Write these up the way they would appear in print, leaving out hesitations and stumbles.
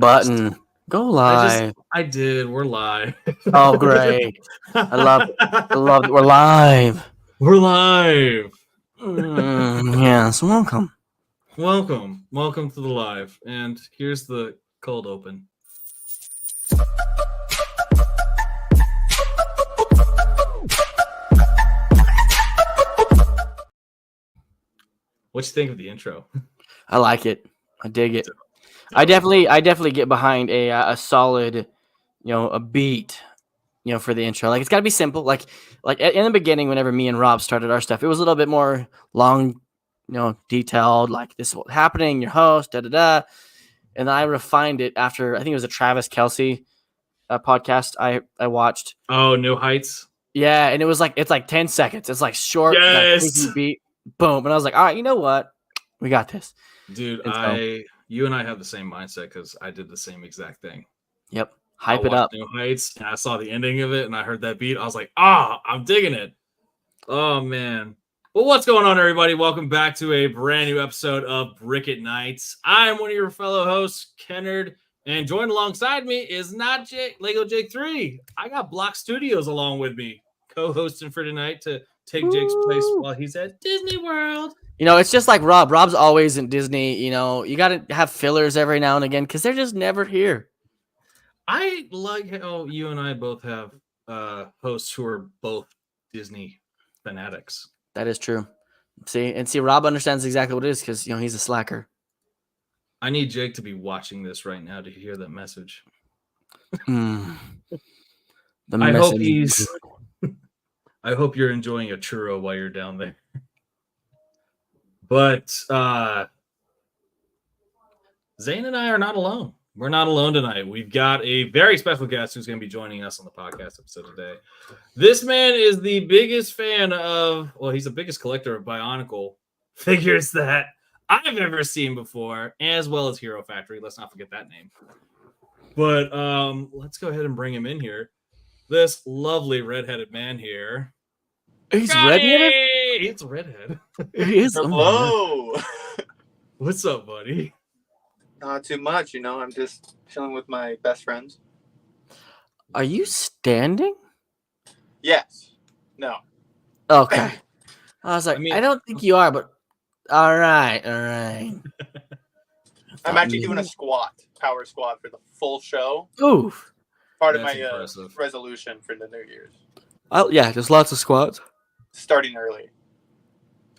button. Go live. I did. We're live. Oh, great. I love it. We're live. We're live. Yes, welcome. Welcome to the live. And here's the cold open. What you think of the intro? I like it. I dig it. I definitely get behind a solid, a beat, for the intro. Like it's got to be simple. Like in the beginning, whenever me and Rob started our stuff, it was a little bit more long, detailed. Like this is what's happening. Your host, da da da. And then I refined it after I think it was a Travis Kelce podcast I watched. Oh, New Heights. Yeah, and it's like 10 seconds. It's like short, yes, beat, boom. And I was like, all right, you know what? We got this. Dude, you and I have the same mindset because I did the same exact thing. Yep. Hype it up. New Heights, and I saw the ending of it, and I heard that beat. I was like, I'm digging it. Oh, man. Well, what's going on, everybody? Welcome back to a brand new episode of Brick Nite. I'm one of your fellow hosts, Kennard, and joined alongside me is not Lego Jake 3. I got Block Studios along with me, co-hosting for tonight to take Jake's place while he's at Disney World. It's just like Rob. Rob's always in Disney. You got to have fillers every now and again because they're just never here. I like how you and I both have hosts who are both Disney fanatics. That is true. See, Rob understands exactly what it is because, he's a slacker. I need Jake to be watching this right now to hear that message. I hope you're enjoying a churro while you're down there. But Zane and I are not alone. We're not alone tonight. We've got a very special guest who's going to be joining us on the podcast episode today. This man is the biggest fan he's the biggest collector of Bionicle figures that I've ever seen before, as well as Hero Factory. Let's not forget that name. But let's go ahead and bring him in here. This lovely redheaded man here. He's Scotty! redheaded? He's a redhead. He is. Hello. What's up, buddy? Not too much, I'm just chilling with my best friends. Are you standing? Yes. No. Okay. I was like, I don't think you are, but all right. I'm actually doing a power squat for the full show. Oof. Part of my resolution for the New Year's. Oh yeah, just lots of squats. Starting early.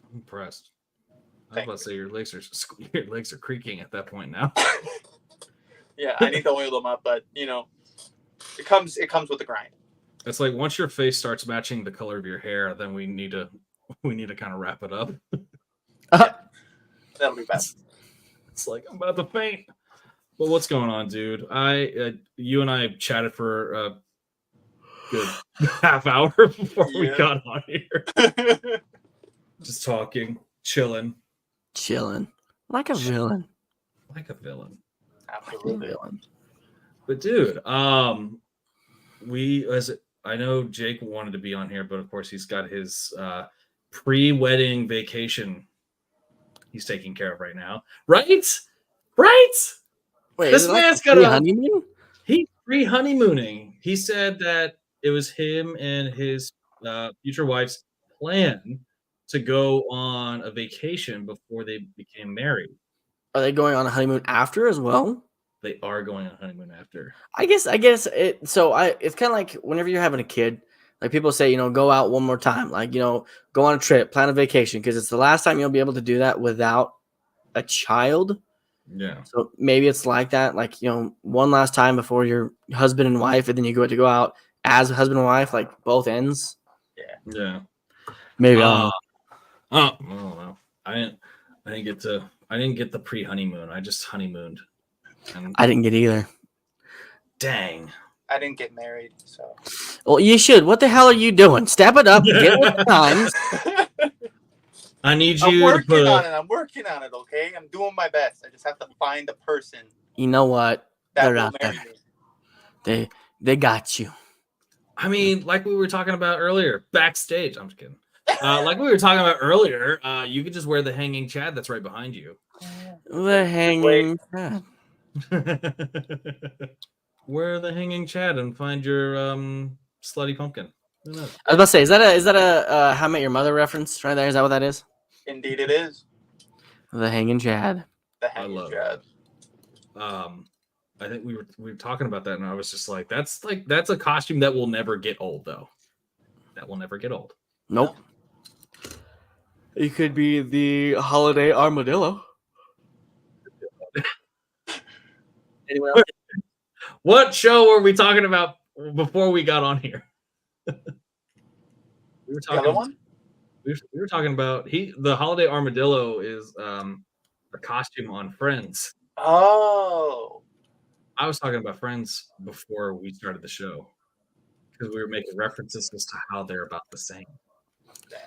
I'm impressed. I was about to say your legs are creaking at that point now. Yeah, I need to oil them up, but it comes with the grind. It's like once your face starts matching the color of your hair, then we need to kind of wrap it up. That'll be best. It's like I'm about to faint. Well, what's going on, dude? You and I chatted for a good half hour before we got on here. Just talking, chilling like a villain. Absolutely. But dude, I know Jake wanted to be on here, but of course he's got his pre-wedding vacation he's taking care of right now. Right? Wait, this man's got a honeymoon? He's pre-honeymooning. He said that it was him and his future wife's plan to go on a vacation before they became married. Are they going on a honeymoon after as well? They are going on a honeymoon after. I guess it's kind of like whenever you're having a kid, like people say, go out one more time, like, go on a trip, plan a vacation, because it's the last time you'll be able to do that without a child. Yeah. So maybe it's like that, like, one last time before your husband and wife, and then you go out as a husband and wife, like both ends. Yeah. Maybe. I don't know. I didn't get the pre-honeymoon. I just honeymooned. I didn't get either. Dang. I didn't get married, so. Well, you should. What the hell are you doing? Step it up. Get with the times. I need you. I'm working on it. Okay, I'm doing my best. I just have to find the person. You know what? They're out there. They got you. I mean, like we were talking about earlier, backstage. I'm just kidding. Like we were talking about earlier, you could just wear the hanging Chad that's right behind you. The hanging Chad. Wear the hanging Chad and find your slutty pumpkin. Who knows? I was about to say, is that a How I Met Your Mother reference right there? Is that what that is? Indeed, it is. The hanging Chad. The I hanging love Chad. that. I think we were talking about that, and I was just like, that's a costume that will never get old, though. That will never get old. Nope. It could be the holiday armadillo. Anyone else? What show were we talking about before we got on here? We were The talking. other one? We were talking about the holiday armadillo is a costume on Friends. Oh. I was talking about Friends before we started the show because we were making references as to how they're about the same. Yeah.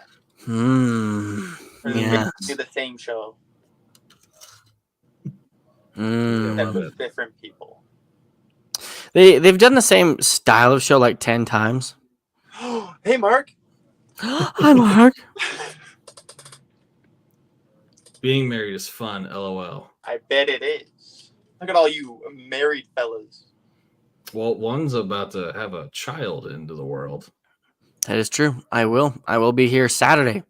Do the same show. Mm. With different people. They've done the same style of show like 10 times. Hey, Mark. Hi, Mark. Being married is fun, LOL. I bet it is. Look at all you married fellas. Well, one's about to have a child into the world. That is true. I will be here Saturday.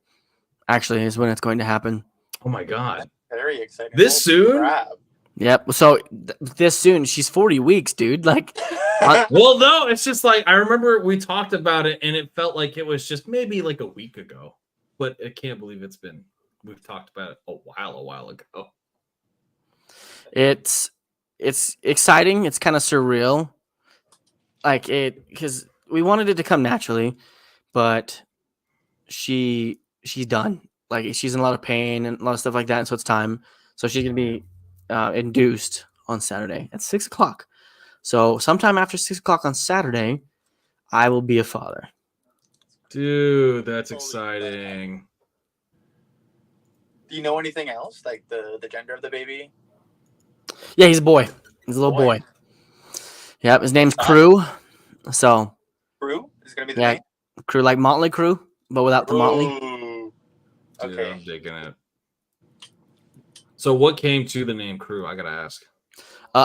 Actually, is when it's going to happen. Oh my god. That's very exciting. This soon? Crap. Yep. So this soon, she's 40 weeks, dude. Like, well, no, it's just like I remember we talked about it, and it felt like it was just maybe like a week ago. But I can't believe we've talked about it a while ago. It's exciting. It's kind of surreal. Like because we wanted it to come naturally, but she's done. Like she's in a lot of pain and a lot of stuff like that, and so it's time. So she's gonna be induced on Saturday at 6:00. So sometime after 6:00 on Saturday, I will be a father. Dude, that's exciting. Do you know anything else, like the gender of the baby? Yeah, he's a boy. He's a little boy. Yep, his name's Crew. So Crew is gonna be the name. Crew like Motley Crue, but without the Motley. Ooh. Dude, Okay. I'm digging it. So what came to the name Crew? I gotta ask.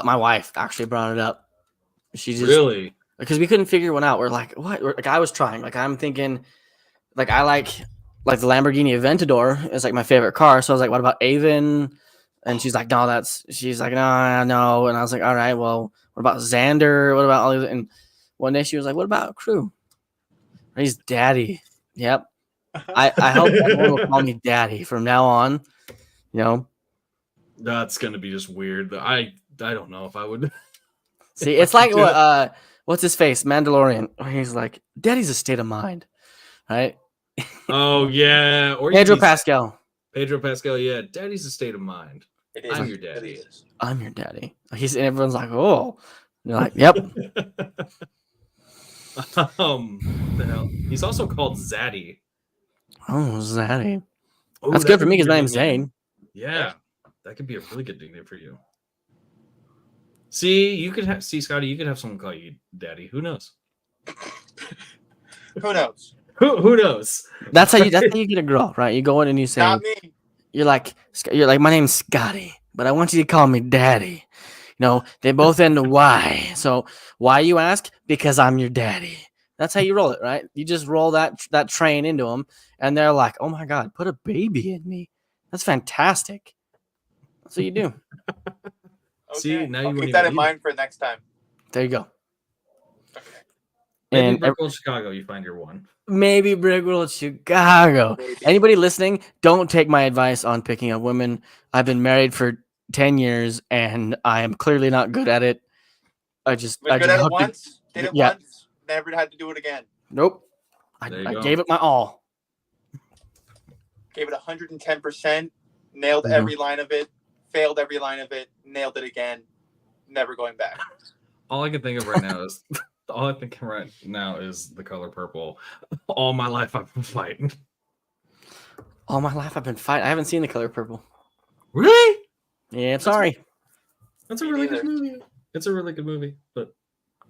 My wife actually brought it up. She just Really? Because we couldn't figure one out. We're like, what? Like I was trying. Like I'm thinking, like I like the Lamborghini Aventador is like my favorite car. So I was like, what about Avon? And she's like, no, she's like, no. And I was like, all right, well, what about Xander? What about all these? And one day she was like, what about Crew? He's Daddy. Yep. I hope everyone will call me Daddy from now on. You know. That's gonna be just weird. I don't know if I would. See, it's like what what's his face? Mandalorian. Where he's like, Daddy's a state of mind. Right? Oh yeah. Or Pedro Pascal. Pedro Pascal, yeah. Daddy's a state of mind. It is. I'm your daddy. I'm your daddy. And everyone's like, oh. And you're like, yep. What the hell? He's also called Zaddy. Oh, Zaddy. Ooh, that's good for me because my name's Zane. Yeah. That could be a really good nickname for you. See, Scotty, you could have someone call you Daddy. Who knows? Who knows? Who knows? That's how you get a girl, right? You go in and you say, Not me. You're like, my name's Scotty, but I want you to call me Daddy. You know, they both end in Y. So why, you ask? Because I'm your daddy. That's how you roll it, right? You just roll that train into them, and they're like, oh my God, put a baby in me. That's fantastic. That's what you do. Okay. See, now I'll you keep that in mind for next time. There you go. Okay. Maybe Brickworld Chicago, you find your one. Maybe Brickworld Chicago. Maybe. Anybody listening, don't take my advice on picking up women. I've been married for 10 years, and I am clearly not good at it. I Was good at it once, did it once, never had to do it again. Nope. I gave it my all. Gave it 110%, nailed every line of it, failed every line of it, nailed it again, never going back. All I can think of right now is the color purple. All my life I've been fighting. All my life I've been fighting. I haven't seen The Color Purple. Really? Yeah, sorry. That's a really good movie. It's a really good movie, but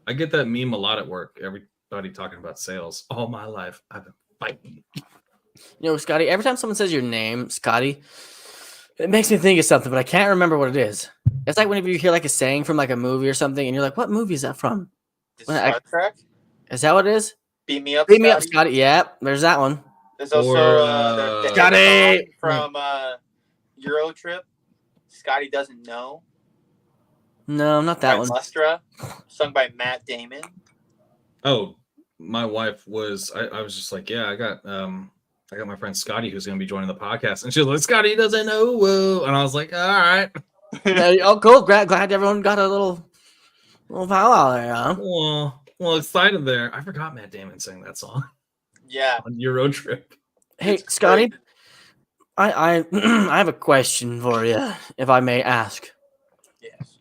I get that meme a lot at work. Everybody talking about sales. All my life I've been fighting. You know, Scotty, every time someone says your name, Scotty, It makes me think of something, but I can't remember what it is. It's like whenever you hear like a saying from like a movie or something, and you're like, "What movie is that from?" Is Well, Star Trek? Is that what it is? Beam me up, Beam me up, Scotty. Scotty. Yeah, there's that one. There's also the Scotty! hit song from Euro Trip. Scotty doesn't know. No, not that by one. Lustra, sung by Matt Damon. Oh, my wife was. I was just like, yeah, I got my friend Scotty who's going to be joining the podcast, and she was like, Scotty doesn't know. Whoa, and I was like, all right. Oh, cool. Glad everyone got a little powwow there, huh? Well, excited there. I forgot Matt Damon sang that song. Yeah, on your road trip. Hey, It's Scotty, great. I I have a question for you, if I may ask. Yes.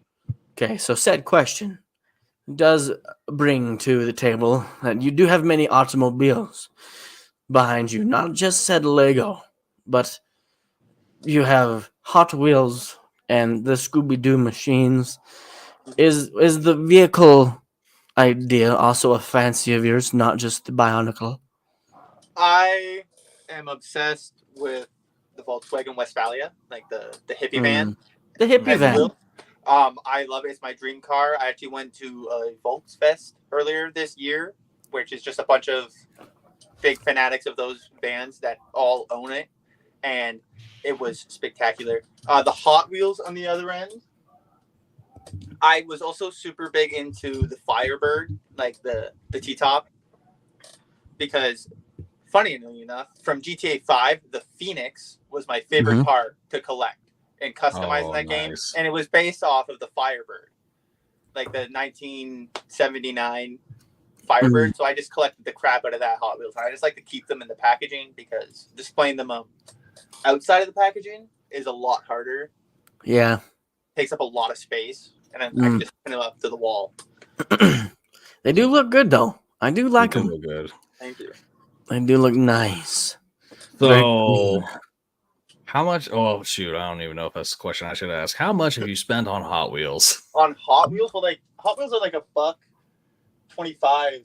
Okay, so said question does bring to the table that you do have many automobiles behind you, not just said Lego, but you have Hot Wheels and the Scooby-Doo machines. Is the vehicle idea also a fancy of yours, not just the Bionicle? I am obsessed with the Volkswagen Westfalia, like the hippie van. The hippie van. Wheel. I love it. It's my dream car. I actually went to a Volksfest earlier this year, which is just a bunch of big fanatics of those vans that all own it, and it was spectacular. The Hot Wheels on the other end. I was also super big into the Firebird, like the T-top, because funny enough, from GTA 5, the Phoenix was my favorite car to collect and customize in that game, and it was based off of the Firebird, like the 1979 Firebird. So I just collected the crap out of that Hot Wheels. I just like to keep them in the packaging because displaying them outside of the packaging is a lot harder. Yeah, takes up a lot of space, and I can just pin them up to the wall. They do look good though. I do like them. Look good. Thank you. They do look nice. So, how much? Oh shoot, I don't even know if that's the question I should ask. How much have you spent on Hot Wheels? On Hot Wheels, well, like Hot Wheels are like $1.25.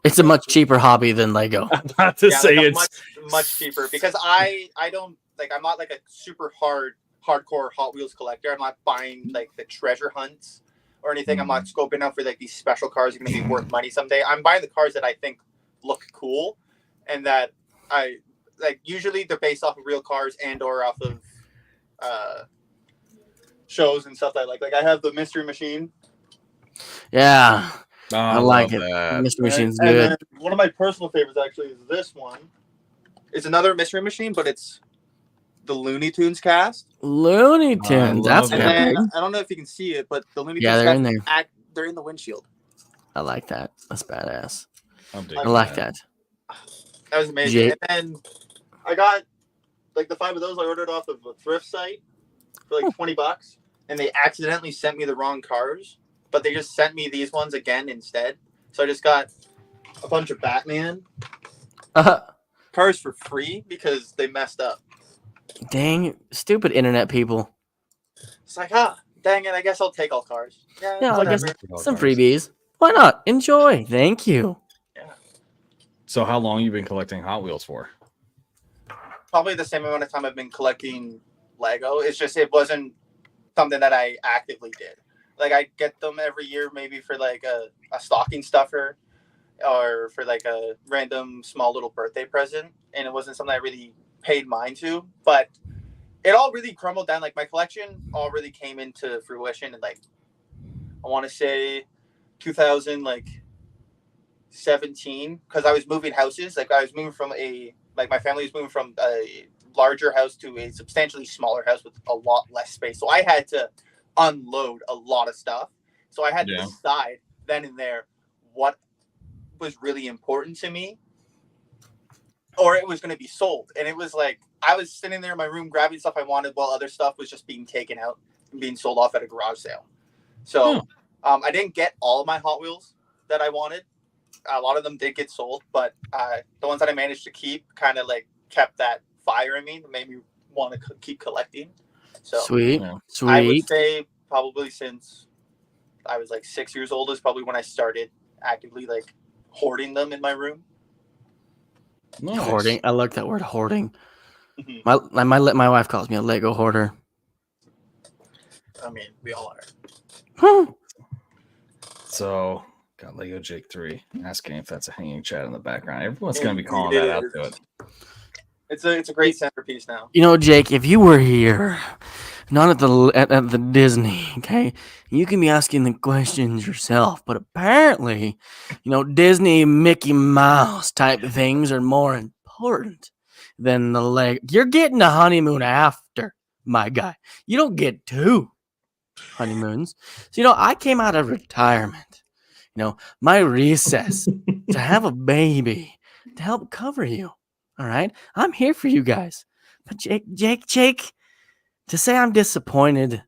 It's a much cheaper hobby than Lego. I'm about to say like it's much cheaper because I don't like I'm not like a super hardcore Hot Wheels collector. I'm not buying like the treasure hunts or anything. I'm not scoping out for like these special cars that are going to be worth money someday. I'm buying the cars that I think look cool and that I like. Usually they're based off of real cars and or off of shows and stuff that I like. Like I have the Mystery Machine. Yeah. I like it. That. Mystery Machine's good. And one of my personal favorites actually is this one. It's another Mystery Machine, but it's the Looney Tunes cast. Looney Tunes. That's that. good. I don't know if you can see it, but the Looney Tunes they're cast in there. They're in the windshield. I like that. That's badass. I like that. That was amazing. And then I got like the 5 of those I ordered off of a thrift site for like $20, and they accidentally sent me the wrong cars, but they just sent me these ones again instead. So I just got a bunch of Batman cars for free because they messed up. Dang, stupid internet people. It's like, dang it, I guess I'll take all cars. Yeah, I guess some freebies. Why not? Enjoy. Thank you. Yeah. So how long you been collecting Hot Wheels for? Probably the same amount of time I've been collecting Lego. It's just it wasn't something that I actively did. Like I get them every year, maybe for like a stocking stuffer or for like a random small little birthday present, and it wasn't something I really paid mind to. But it all really crumbled down. Like my collection all really came into fruition in like I want to say 2017 because I was moving houses. Like I was moving from my family was moving from a larger house to a substantially smaller house with a lot less space. So I had to unload a lot of stuff. So I had to decide then and there what was really important to me or it was going to be sold. And it was like, I was sitting there in my room grabbing stuff I wanted while other stuff was just being taken out and being sold off at a garage sale. So I didn't get all of my Hot Wheels that I wanted. A lot of them did get sold, but the ones that I managed to keep kind of like kept that fire in me that made me want to keep collecting. So Sweet. I would say probably since I was like 6 years old is probably when I started actively like hoarding them in my room. Nice. Hoarding. I like that word, hoarding. Mhm. My wife calls me a Lego hoarder. I mean, we all are. So got Lego Jake 3 asking if that's a hanging chat in the background. Everyone's gonna be Indeed calling it that out is. to it. It's a great centerpiece now. You know, Jake, if you were here, not at the Disney, okay, you can be asking the questions yourself. But apparently, Disney Mickey Mouse type things are more important than the leg. You're getting a honeymoon after, my guy. You don't get 2 honeymoons. So I came out of retirement. My recess to have a baby to help cover you. All right, I'm here for you guys. But Jake, to say I'm disappointed,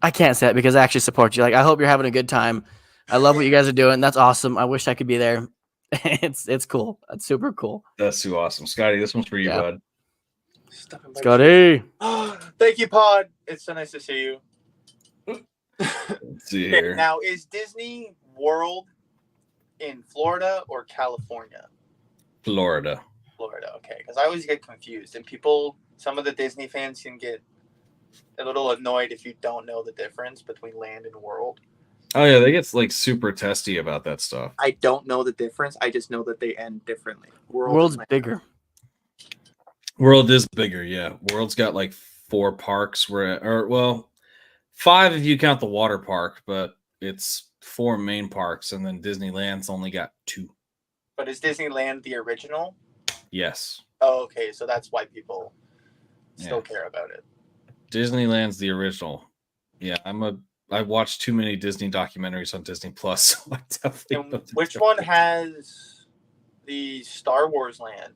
I can't say it because I actually support you. Like, I hope you're having a good time. I love what you guys are doing. That's awesome. I wish I could be there. It's cool. That's super cool. That's too awesome. Scotty, this one's for you, Yeah. bud. Scotty. Thank you, Pod. It's so nice to see you. Let's see Okay, here. now, is Disney World in Florida or California? Florida. Florida, okay. Because I always get confused, and some of the Disney fans can get a little annoyed if you don't know the difference between land and world. Oh yeah, they get like super testy about that stuff. I don't know the difference. I just know that they end differently. World's bigger. World is bigger, yeah. World's got like 4 parks, 5 if you count the water park, but it's 4 main parks, and then Disneyland's only got 2. But is Disneyland the original? Yes. Oh, okay. So that's why people still care about it. Disneyland's the original. Yeah, I watched too many Disney documentaries on Disney Plus. So I definitely. And which one has the Star Wars land?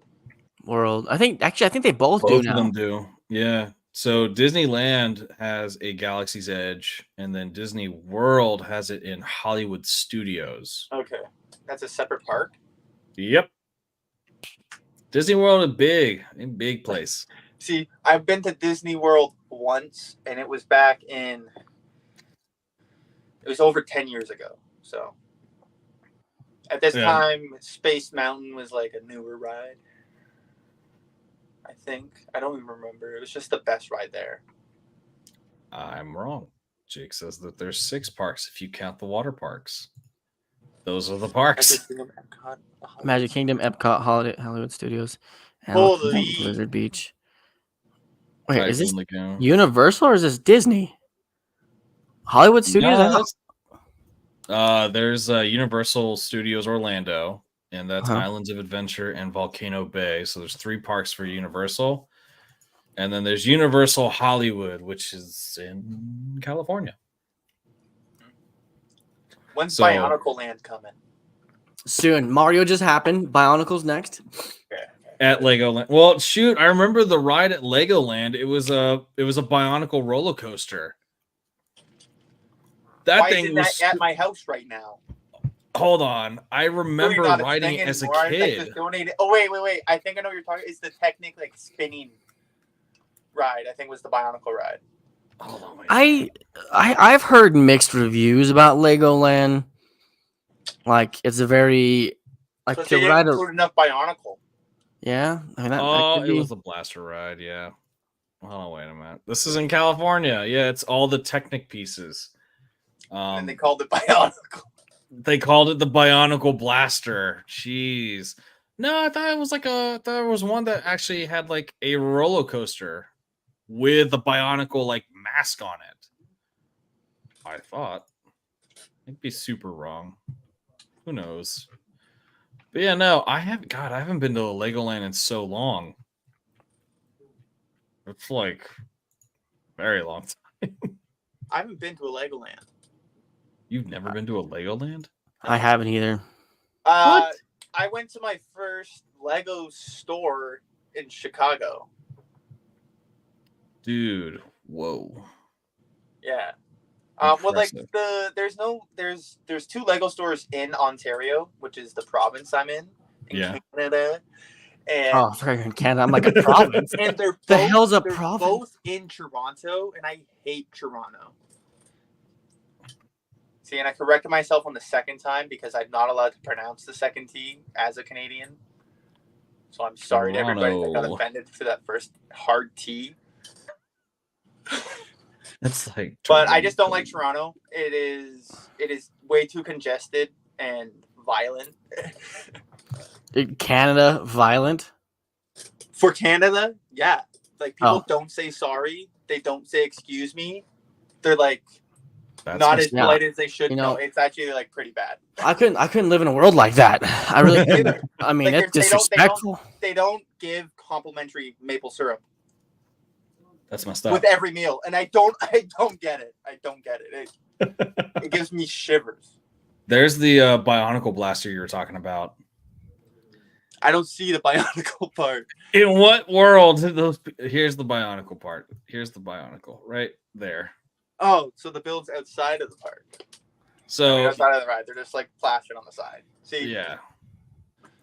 World. I think they both do Both now. of them do. Yeah. So Disneyland has a Galaxy's Edge, and then Disney World has it in Hollywood Studios. Okay, that's a separate park. Yep. Disney World is big place. See, I've been to Disney World once, and it was back in. It was over 10 years ago. So at this time, Space Mountain was like a newer ride. I think. I don't even remember. It was just the best ride there. I'm wrong. Jake says that there's 6 parks if you count the water parks. Those are the parks. Magic Kingdom, Epcot, Hollywood Studios, and Holy. Blizzard Beach. Wait, Typhoon is this Lagoon. Universal or is this Disney? Hollywood Studios? There's Universal Studios Orlando, and that's Islands of Adventure and Volcano Bay. So there's 3 parks for Universal. And then there's Universal Hollywood, which is in California. When's Bionicle Land coming? Soon. Mario just happened. Bionicle's next. At Legoland. Well, shoot, I remember the ride at Legoland. It was a Bionicle roller coaster. Why isn't that at my house right now? Hold on. I remember riding it as a kid. Oh, wait. I think I know what you're talking about. It's the Technic like spinning ride. I think was the Bionicle ride. Oh, I've heard mixed reviews about Legoland. Like it's a very so they didn't include enough Bionicle. Yeah, I mean it was a blaster ride. Yeah. Hold on, wait a minute. This is in California. Yeah, it's all the Technic pieces. And they called it Bionicle. They called it the Bionicle Blaster. Jeez. No, I thought there was one that actually had like a roller coaster with a Bionicle like mask on it. I thought. I'd be super wrong. Who knows? But yeah, no, I haven't been to a Legoland in so long. It's like very long time. I haven't been to a Legoland. You've never been to a Legoland? I haven't either. What? I went to my first Lego store in Chicago. Dude, whoa. Yeah. Well, like there's 2 Lego stores in Ontario, which is the province I'm in Canada. And I forgot you're in Canada. I'm like a province. And they're province? Both in Toronto, and I hate Toronto. See, and I corrected myself on the second time because I'm not allowed to pronounce the second T as a Canadian. So I'm sorry to everybody that got Toronto. offended for that first hard T. It's like, But I just don't like Toronto. It is way too congested and violent. Canada violent. For Canada, yeah. Like people Oh. don't say sorry. They don't say excuse me. They're like That's not what's- as polite as they should. You No, know- it's actually like pretty bad. I couldn't live in a world like that. I really couldn't. I mean, Like, it's they don't- disrespectful. They don't give complimentary maple syrup That's messed up. with every meal, and I don't get it. I don't get it. It gives me shivers. There's the Bionicle blaster you were talking about. I don't see the Bionicle part. In what world did those? Here's the Bionicle part. Here's the Bionicle right there. Oh, so the build's outside of the park. So Outside of the ride, they're just like plastered on the side. See, yeah,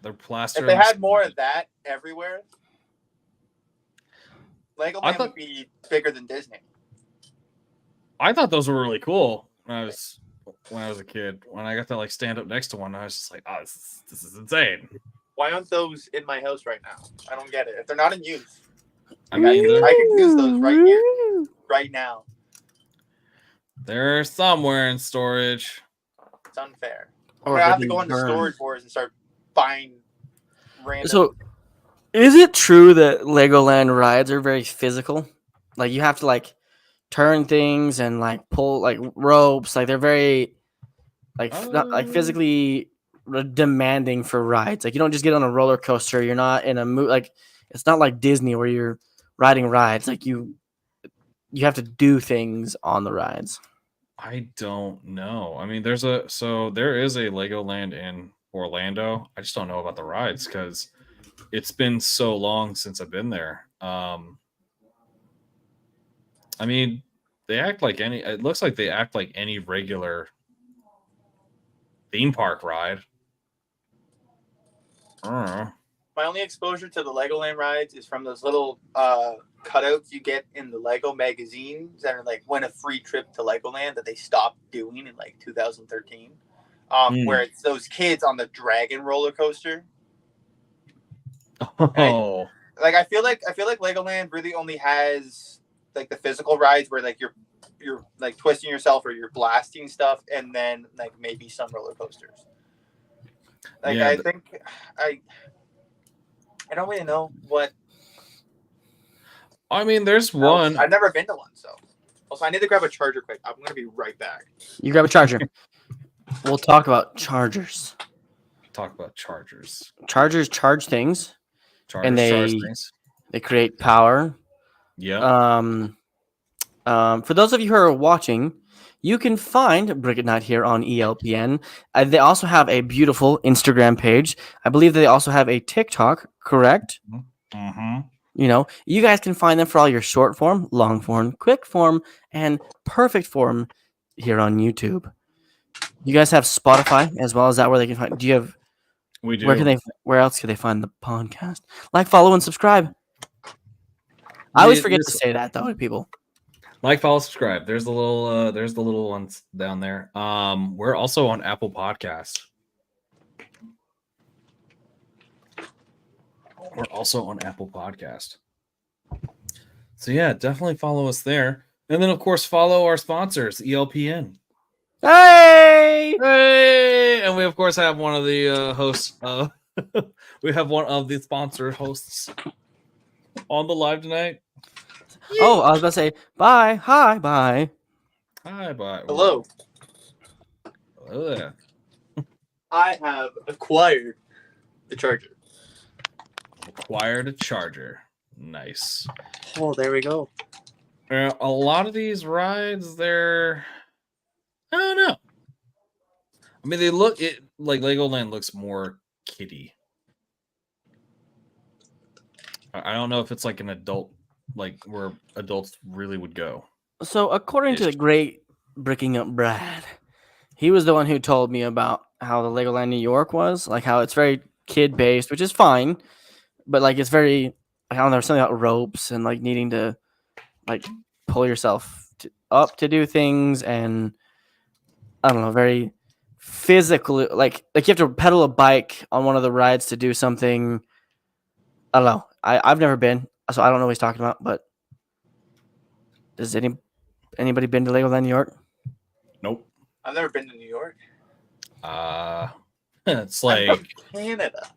they're plastered. if they on the had more side. of that everywhere, I Legoland thought- would be bigger than Disney. I thought those were really cool when I was a kid. When I got to like stand up next to one, I was just like, oh, this is insane. Why aren't those in my house right now? I don't get it. If they're not in use, I mean, I could use those right here, right now. they're somewhere in storage. It's unfair. Or I have to they go into burn. storage wars and start buying random. So, is it true that Legoland rides are very physical? Like you have to like turn things and like pull like ropes. Like they're very like not like physically demanding for rides. Like you don't just get on a roller coaster. You're not in a like it's not like Disney where you're riding rides. Like you have to do things on the rides. I don't know. I mean, there is a Legoland in Orlando. I just don't know about the rides because it's been so long since I've been there. I mean, they act like any. It looks like they act like any regular theme park ride. I don't know. My only exposure to the Legoland rides is from those little cutouts you get in the Lego magazines that are like win a free trip to Legoland that they stopped doing in like 2013. Where it's those kids on the dragon roller coaster. Oh, Like I feel like Legoland really only has like the physical rides where like you're like twisting yourself or you're blasting stuff, and then like maybe some roller coasters. Like Yeah, I think I don't really know what. I mean, there's one. I've never been to one, so. Also, I need to grab a charger quick. I'm gonna be right back. You grab a charger. We'll talk about chargers. Talk about chargers. Chargers charge things. Chargers, And they- charge things. They create power. Yeah. For those of you who are watching, you can find Brick Nite here on ELPN. They also have a beautiful Instagram page. I believe they also have a TikTok, correct? Mm-hmm. You know, you guys can find them for all your short form, long form, quick form, and perfect form here on YouTube. You guys have Spotify as well. Is that where they can find? Do you have? We do. Where else can they find the podcast? Like, follow, and subscribe. I always forget to say that though to people. Like, follow, subscribe. There's the little ones down there. We're also on Apple Podcast. We're also on Apple Podcast. So yeah, definitely follow us there. And then of course follow our sponsors, ELPN. Hey! Hey! And we of course have one of the hosts. We have one of the sponsor hosts on the live tonight. Oh, I was about to say bye. Hi, bye. Hi, bye. Hello. Hello there. I have acquired the charger. Acquired a charger. Nice. Oh, there we go. A lot of these rides, I don't know. I mean, they look like Legoland looks more kiddie. I don't know if it's like an adult, like where adults really would go. So, according to the great Bricking Up Brad, he was the one who told me about how the Legoland New York was, like how it's very kid based, which is fine, but like it's very, I don't know, there's something about ropes and like needing to like pull yourself up to do things, and I don't know, very physical. Like you have to pedal a bike on one of the rides to do something. I don't know. I've never been, so I don't know what he's talking about. But does anybody been to Legoland New York? Nope. I've never been to New York. It's I'm like from Canada.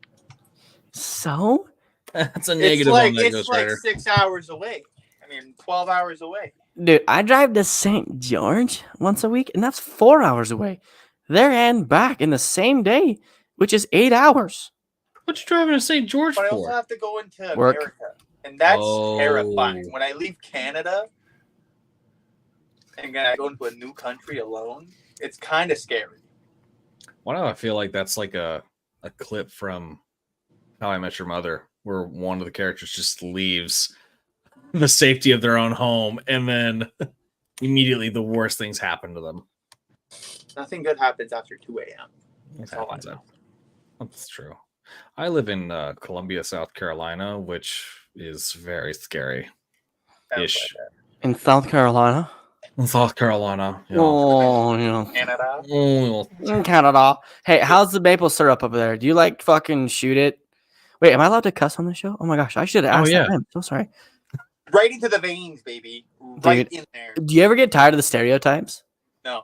So that's a It's negative like on that it's Ghost like Rider. 6 hours away. I mean, 12 hours away. dude, I drive to St. George once a week, and that's 4 hours away, there and back in the same day, which is 8 hours. What you driving to St. George But I also for? have to go into Work. America, and that's Oh. terrifying. When I leave Canada and I go into a new country alone, it's kind of scary. Why do I feel like that's like a clip from How I Met Your Mother, where one of the characters just leaves the safety of their own home, and then immediately the worst things happen to them. Nothing good happens after 2 a.m. It That's all I happens. know. That's true. I live in Columbia, South Carolina, which is very scary. Sounds Ish. like that. In South Carolina. In South Carolina. Yeah. Oh, you know. Canada. Oh, In Canada. Hey, how's the maple syrup up there? Do you like fucking shoot it? Wait, am I allowed to cuss on the show? Oh my gosh, I should have asked yeah. that. I'm so sorry. Right into the veins, baby. Right in there. Do you ever get tired of the stereotypes? No,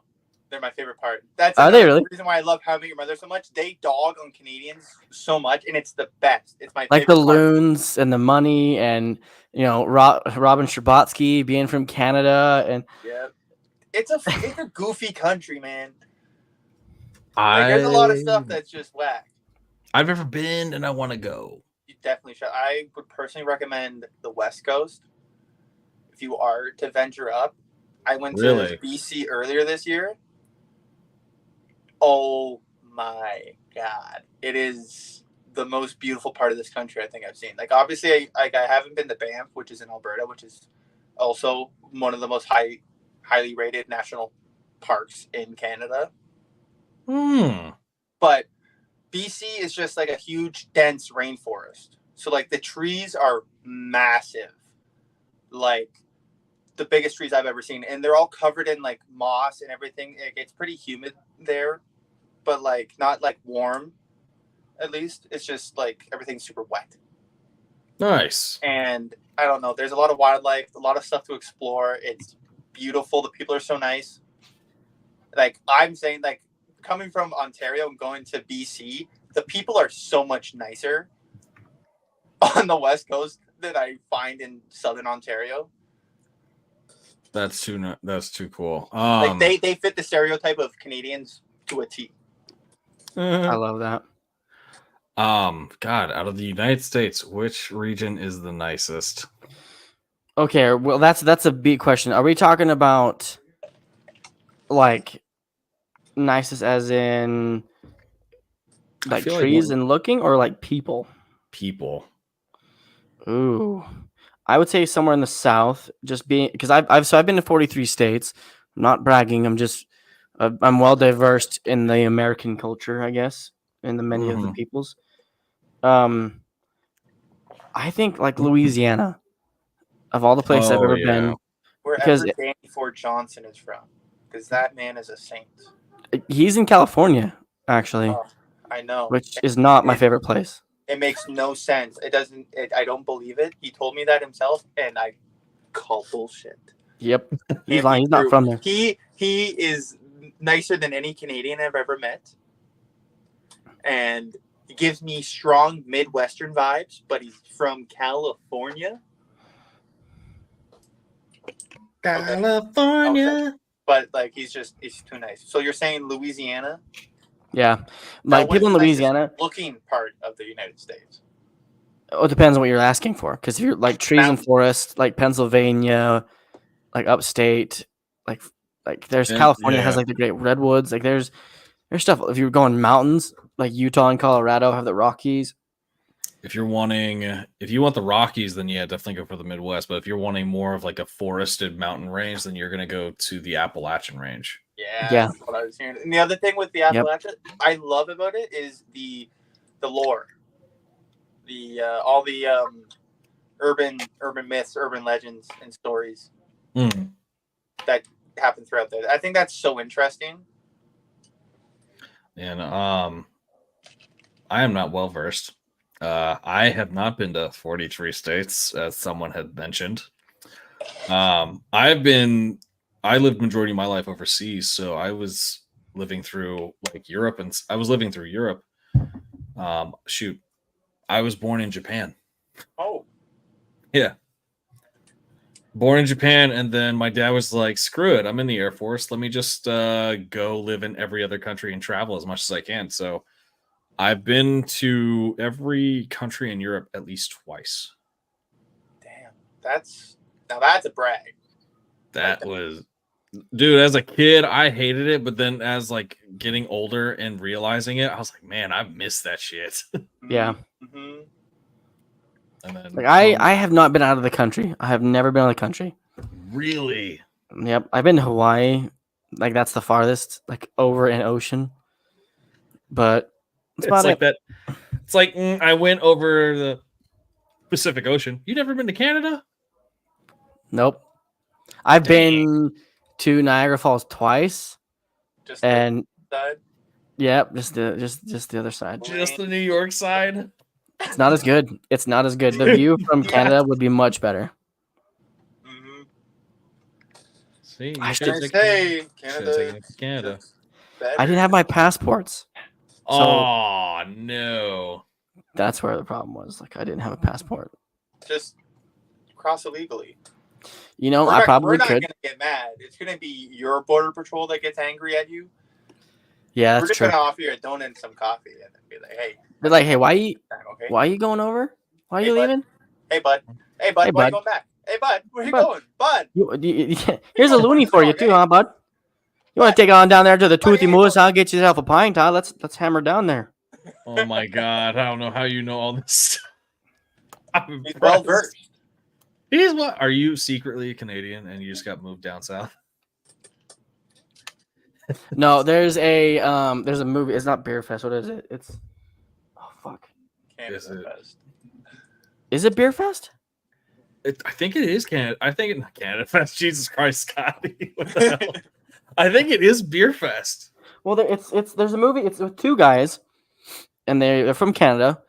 they're my favorite part. That's Are they really? reason why I love How I Met Your Mother so much. They dog on Canadians so much, and it's the best. It's my Like favorite the part. loons and the money and, you know, Robin Scherbatsky being from Canada. And Yeah, it's a goofy country, man. Like, there's a lot of stuff that's just whack. I've never been, and I want to go. You definitely should. I would personally recommend the West Coast if you are to venture up. I went Really? to BC earlier this year. Oh my God. It is the most beautiful part of this country I think I've seen. Like, obviously, I haven't been to Banff, which is in Alberta, which is also one of the most highly rated national parks in Canada. But BC is just like a huge, dense rainforest. So, like, the trees are massive. Like, the biggest trees I've ever seen. And they're all covered in, like, moss and everything. It's pretty humid there, but, like, not, like, warm, at least. It's just, like, everything's super wet. Nice. And, I don't know, there's a lot of wildlife, a lot of stuff to explore. It's beautiful. The people are so nice. Like, I'm saying, like, coming from Ontario and going to BC, the people are so much nicer on the West Coast than I find in Southern Ontario. That's too cool. Like, they fit the stereotype of Canadians to a T. I love that. God, out of the United States, which region is the nicest? Okay, well, that's a big question. Are we talking about, like, nicest as in, like, feel like trees we're- and looking, or like people? People. Ooh, I would say somewhere in the South, just being, because I've been to 43 states. I'm not bragging. I'm well diverse in the American culture, I guess, in the many of the peoples. I think like Louisiana, of all the places I've ever been, Wherever because Danny Ford Johnson is from, because that man is a saint. he's in California, actually, Oh, I know. which is not my favorite place. It makes no sense. It doesn't. I don't believe it. He told me that himself, and I call bullshit. Yep, he's Can't lying. be He's not true. from there. He is nicer than any Canadian I've ever met, and he gives me strong Midwestern vibes. But he's from California. California. Okay. But like he's too nice. So you're saying Louisiana? Yeah, Now, like what people is in the nicest Louisiana. looking part of the United States? Oh, it depends on what you're asking for. Because if you're like trees and forests, like Pennsylvania, like upstate, like there's California that has like the great redwoods. Like there's stuff. If you're going mountains, like Utah and Colorado have the Rockies. If you want the Rockies, then yeah, definitely go for the Midwest. But if you're wanting more of like a forested mountain range, then you're gonna go to the Appalachian range. Yeah, Yeah. that's what I was hearing. And the other thing with the Appalachia, I love about it is the lore, all the urban myths, urban legends, and stories that happen throughout there. I think that's so interesting. And I am not well versed I have not been to 43 states, as someone had mentioned. I lived majority of my life overseas, so I was living through like Europe, and I was living through Europe. Shoot, I was born in Japan. Oh, Yeah. Born in Japan, and then my dad was like, screw it, I'm in the Air Force. Let me just go live in every other country and travel as much as I can. So I've been to every country in Europe at least twice. damn. That's a brag. That was, dude, as a kid, I hated it, but then as like getting older and realizing it, I was like, man, I missed that shit. Yeah. Mm-hmm. And then Like I have not been out of the country. I have never been out of the country. really, Yep, I've been to Hawaii. Like that's the farthest, like over an ocean. But that's it's about like it. that. It's like I went over the Pacific Ocean. You never been to Canada? Nope. I've Dang. been to Niagara Falls twice, Just and that. yep, just the other side. Just the New York side. It's not as good. It's not as good. The view from Yeah. Canada would be much better. Mm-hmm. See, I you Can I should say should've Canada? taken it to Canada. I didn't have my passports. So Oh no! that's where the problem was. Like I didn't have a passport. Just cross illegally. You know, We're I not probably could. gonna get mad. It's gonna be your border patrol that gets angry at you. Yeah, We're that's just true. gonna offer you a donut and some coffee, and then be like, "Hey, They're like, hey, okay? why are you going over? Why are Hey, you bud. leaving? Hey, bud. Hey, Hey, bud. Why are bud. you going back? Hey, bud. Where Hey, you bud. going, bud? Here's a loony for you too, huh, bud? You want to take on down there to the Bud, Toothy hey, Moose? bud. I'll get yourself a pint, huh? Let's hammer down there. Oh my god! I don't know how you know all this stuff. I'm He's well impressed. versed. He's what? Are you secretly a Canadian and you just got moved down south? No, there's a movie. It's not Beer Fest. What is it? It's oh fuck. Is Canada it- Fest. Is it Beer Fest? I think it is Canada. I think it's Canada Fest. Jesus Christ, Scotty! What the hell? I think it is Beer Fest. Well, there's a movie. It's with two guys, and they're from Canada,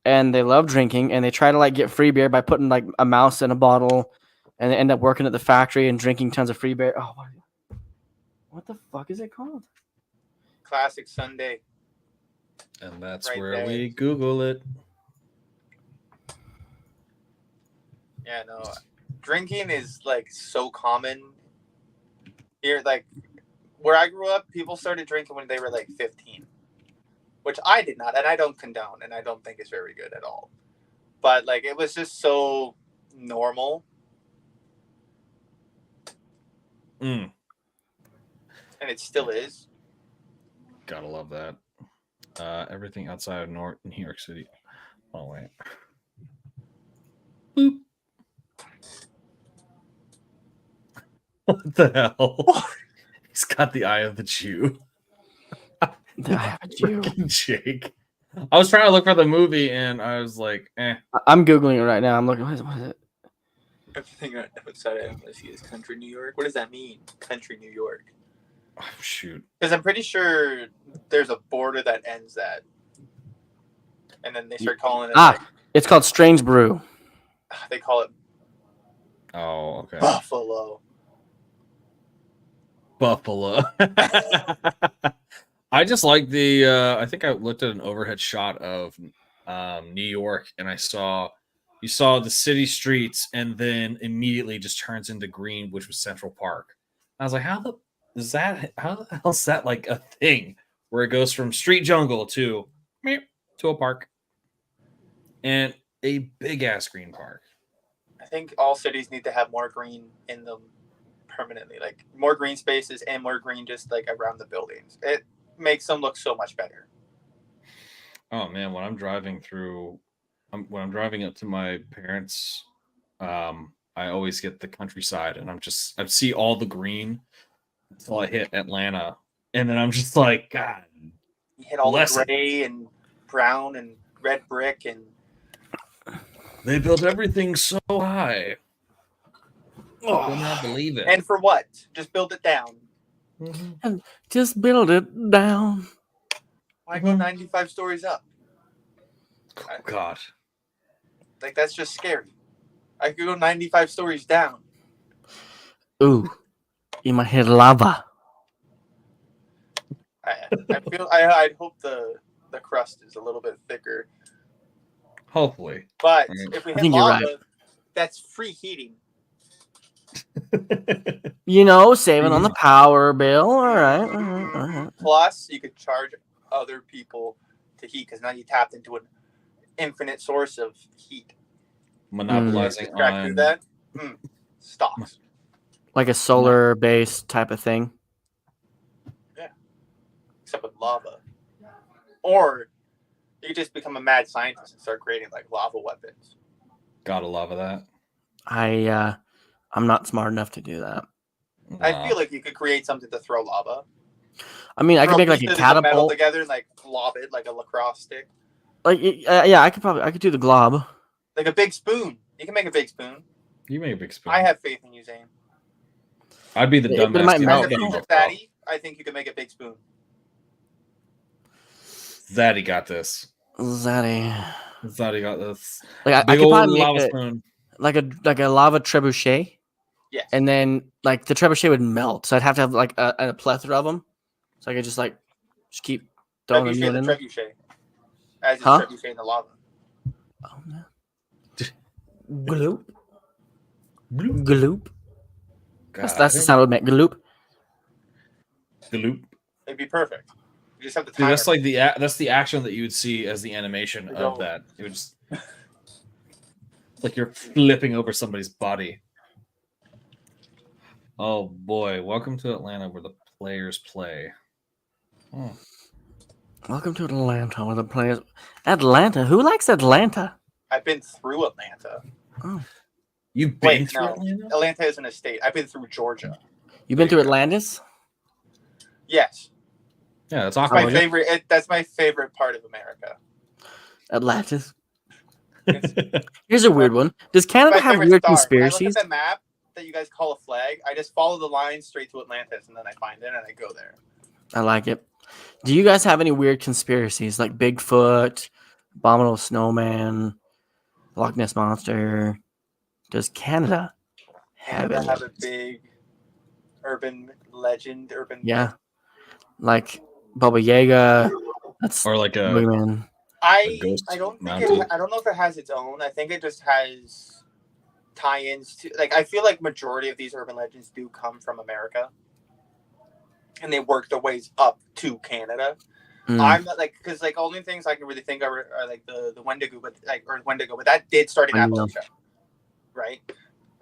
and they love drinking, and they try to like get free beer by putting like a mouse in a bottle, and they end up working at the factory and drinking tons of free beer. Oh, what the fuck is it called? Classic Sunday. And that's Right where there. we Google it. Yeah, no. Drinking is like so common here. Like where I grew up, people started drinking when they were like 15, which I did not, and I don't condone, and I don't think it's very good at all. But like it was just so normal, Mm, and it still is. gotta love that. Everything outside of New York City. Oh wait. Boop. What the hell? He's got the eye of the Jew. I have a Jew. Freaking Jake. I was trying to look for the movie and I was like, I'm googling it right now. I'm looking. What is it? Everything outside of MSC is country New York. What does that mean, country New York? oh, shoot. Because I'm pretty sure there's a border that ends that, and then they start calling it. Ah, it's called Strange Brew. They call it Oh, okay. Buffalo. Buffalo. I just like the I think I looked at an overhead shot of New York and you saw the city streets and then immediately just turns into green, which was Central Park. I was like, how the hell is that like a thing where it goes from street jungle to a park and a big ass green park? I think all cities need to have more green in them permanently, like more green spaces and more green just like around the buildings. It makes them look so much better. Oh man, when I'm driving up to my parents, I always get the countryside, and I see all the green until I hit Atlanta, and then I'm just like, God, You hit all the bless it. gray and brown and red brick, and They built everything so high. I cannot believe it. and for what? Just build it down. Mhm. Just build it down. Why go 95 stories up? Oh God. Like that's just scary. I could go 95 stories down. Ooh, you might hit lava. I feel I'd hope the crust is a little bit thicker. Hopefully. But I mean, if we I hit think you're lava, right. that's free heating. You know, saving on the power bill. All right, all right, all right. Plus, you could charge other people to heat because now you tapped into an infinite source of heat. Monopolizing Just crack through on that. Stocks. Like a solar-based type of thing. Except with lava. Or you could just become a mad scientist and start creating like lava weapons. Gotta love that. I'm not smart enough to do that. I feel like you could create something to throw lava. I mean, I could Throw make like a pieces of metal catapult. together and like lob it like a lacrosse stick. Like, yeah, I could do the glob. Like a big spoon. You can make a big spoon. You make a big spoon. I have faith in you, Zane. I'd be the But it dumbass. might to melt As make a though. it future up, fatty, I think you can make a big spoon. Zaddy got this. Zaddy. Zaddy got this. Like I Big could old probably lava make spoon. like a lava trebuchet, Yes. and then like the trebuchet would melt, so I'd have to have like a plethora of them, so I could just keep throwing them Trebuchet in the there. trebuchet. As is Huh? trebuchet in the lava. Oh no. Gloop. Gloop. That's the sound it would make. Gloop. Gloop. It'd be perfect. You just have the Dude, timer. that's like that's the action that you would see as the animation of that. It would just like you're flipping over somebody's body. Oh boy, welcome to Atlanta where the players play. Oh. Welcome to Atlanta, where the players. Atlanta. Who likes Atlanta? I've been through Atlanta. Oh, You've been Wait, through no. Atlanta? Atlanta isn't a state. I've been through Georgia. you've been There through you go. Atlantis? Yes. Yeah, that's It's awkward. my favorite. That's my favorite part of America. Atlantis. It's Here's a weird one. Does Canada my have favorite weird star. When I conspiracies? look at the map that you guys call a flag, I just follow the line straight to Atlantis, and then I find it and I go there. I like it. Do you guys have any weird conspiracies like Bigfoot, Abominable Snowman, Loch Ness Monster? Does Canada have Canada any? have a big urban legend. Yeah, like Baba Yaga. That's Or like a boogeyman. I ghost don't think mounted. I don't know if it has its own. I think it just has tie-ins to like I feel like majority of these urban legends do come from America. And they work their ways up to Canada. I'm not like because like only things I can really think of are like the Wendigo, but that did start in Appalachia, right?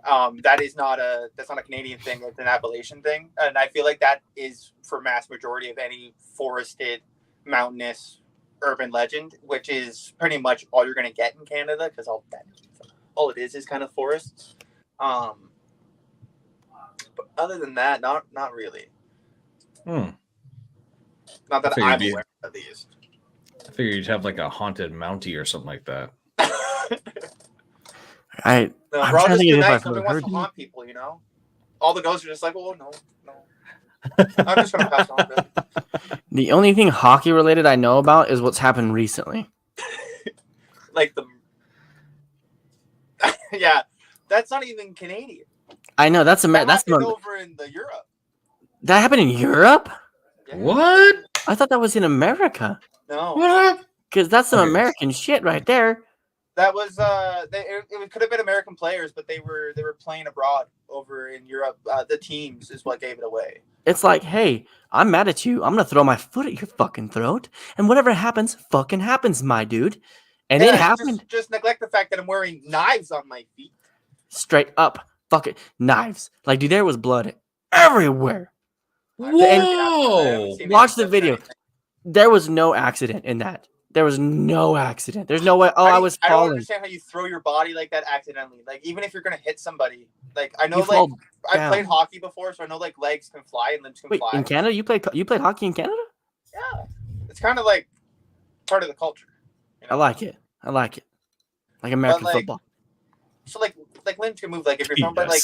That's not a Canadian thing. It's an Appalachian thing, and I feel like that is for mass majority of any forested, mountainous urban legend, which is pretty much all you're going to get in Canada because all it is kind of forests. But other than that, not really. Not that I'm aware of these. I figured you'd have like a haunted Mountie or something like that. I'm we're all trying to just think too if nice. I've Nobody heard wants to you. haunt people, you know? All the ghosts are just like, oh, no. I'm just going to pass on that. The only thing hockey related I know about is what's happened recently. Like the... yeah, that's not even Canadian. I know that's That that's happened over in the Europe. that happened in Europe. Yeah. What? I thought that was in America No. What? because that's some Okay. American shit right there. That was it could have been American players, but they were playing abroad over in Europe. The teams is what gave it away. It's like, hey, I'm mad at you. I'm gonna throw my foot at your fucking throat, and whatever happens, fucking happens, my dude. And it happened Just neglect the fact that I'm wearing knives on my feet. straight up. Fucking knives. Like, dude, there was blood everywhere. Whoa! Watch the video. There was no accident in that. There was no accident. There's no way. Oh, I was I don't falling. understand how you throw your body like that accidentally. Like even if you're gonna hit somebody, like I know, You like fall I down. played hockey before, so I know like legs can fly and limbs can Wait, fly. in Canada, you played hockey in Canada? Yeah, it's kind of like part of the culture. You know? I like it. Like American like, football. So like limbs can move. Like if you're throwing, but like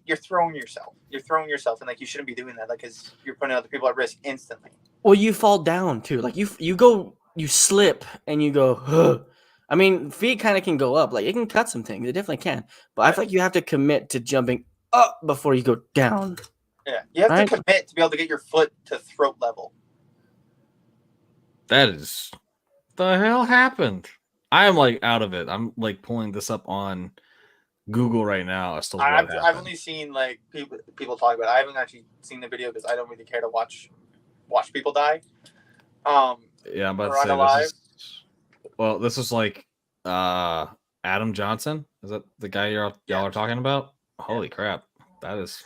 you're throwing yourself. You're throwing yourself, and like you shouldn't be doing that. Like because you're putting other people at risk instantly. Well, you fall down too. Like you go, you slip, and you go, huh, I mean, feet kind of can go up. Like it can cut some things. It definitely can. But I feel like you have to commit to jumping up before you go down. Yeah, you have Right? to commit to be able to get your foot to throat level. That is the hell happened. I am like out of it. I'm like pulling this up on Google right now as to what I've happened. only seen like people talk about it. I haven't actually seen the video because I don't really care to watch people die. Yeah, I'm about or to say unalive. this is like Adam Johnson. Is that the guy y'all are talking about? Holy crap. That is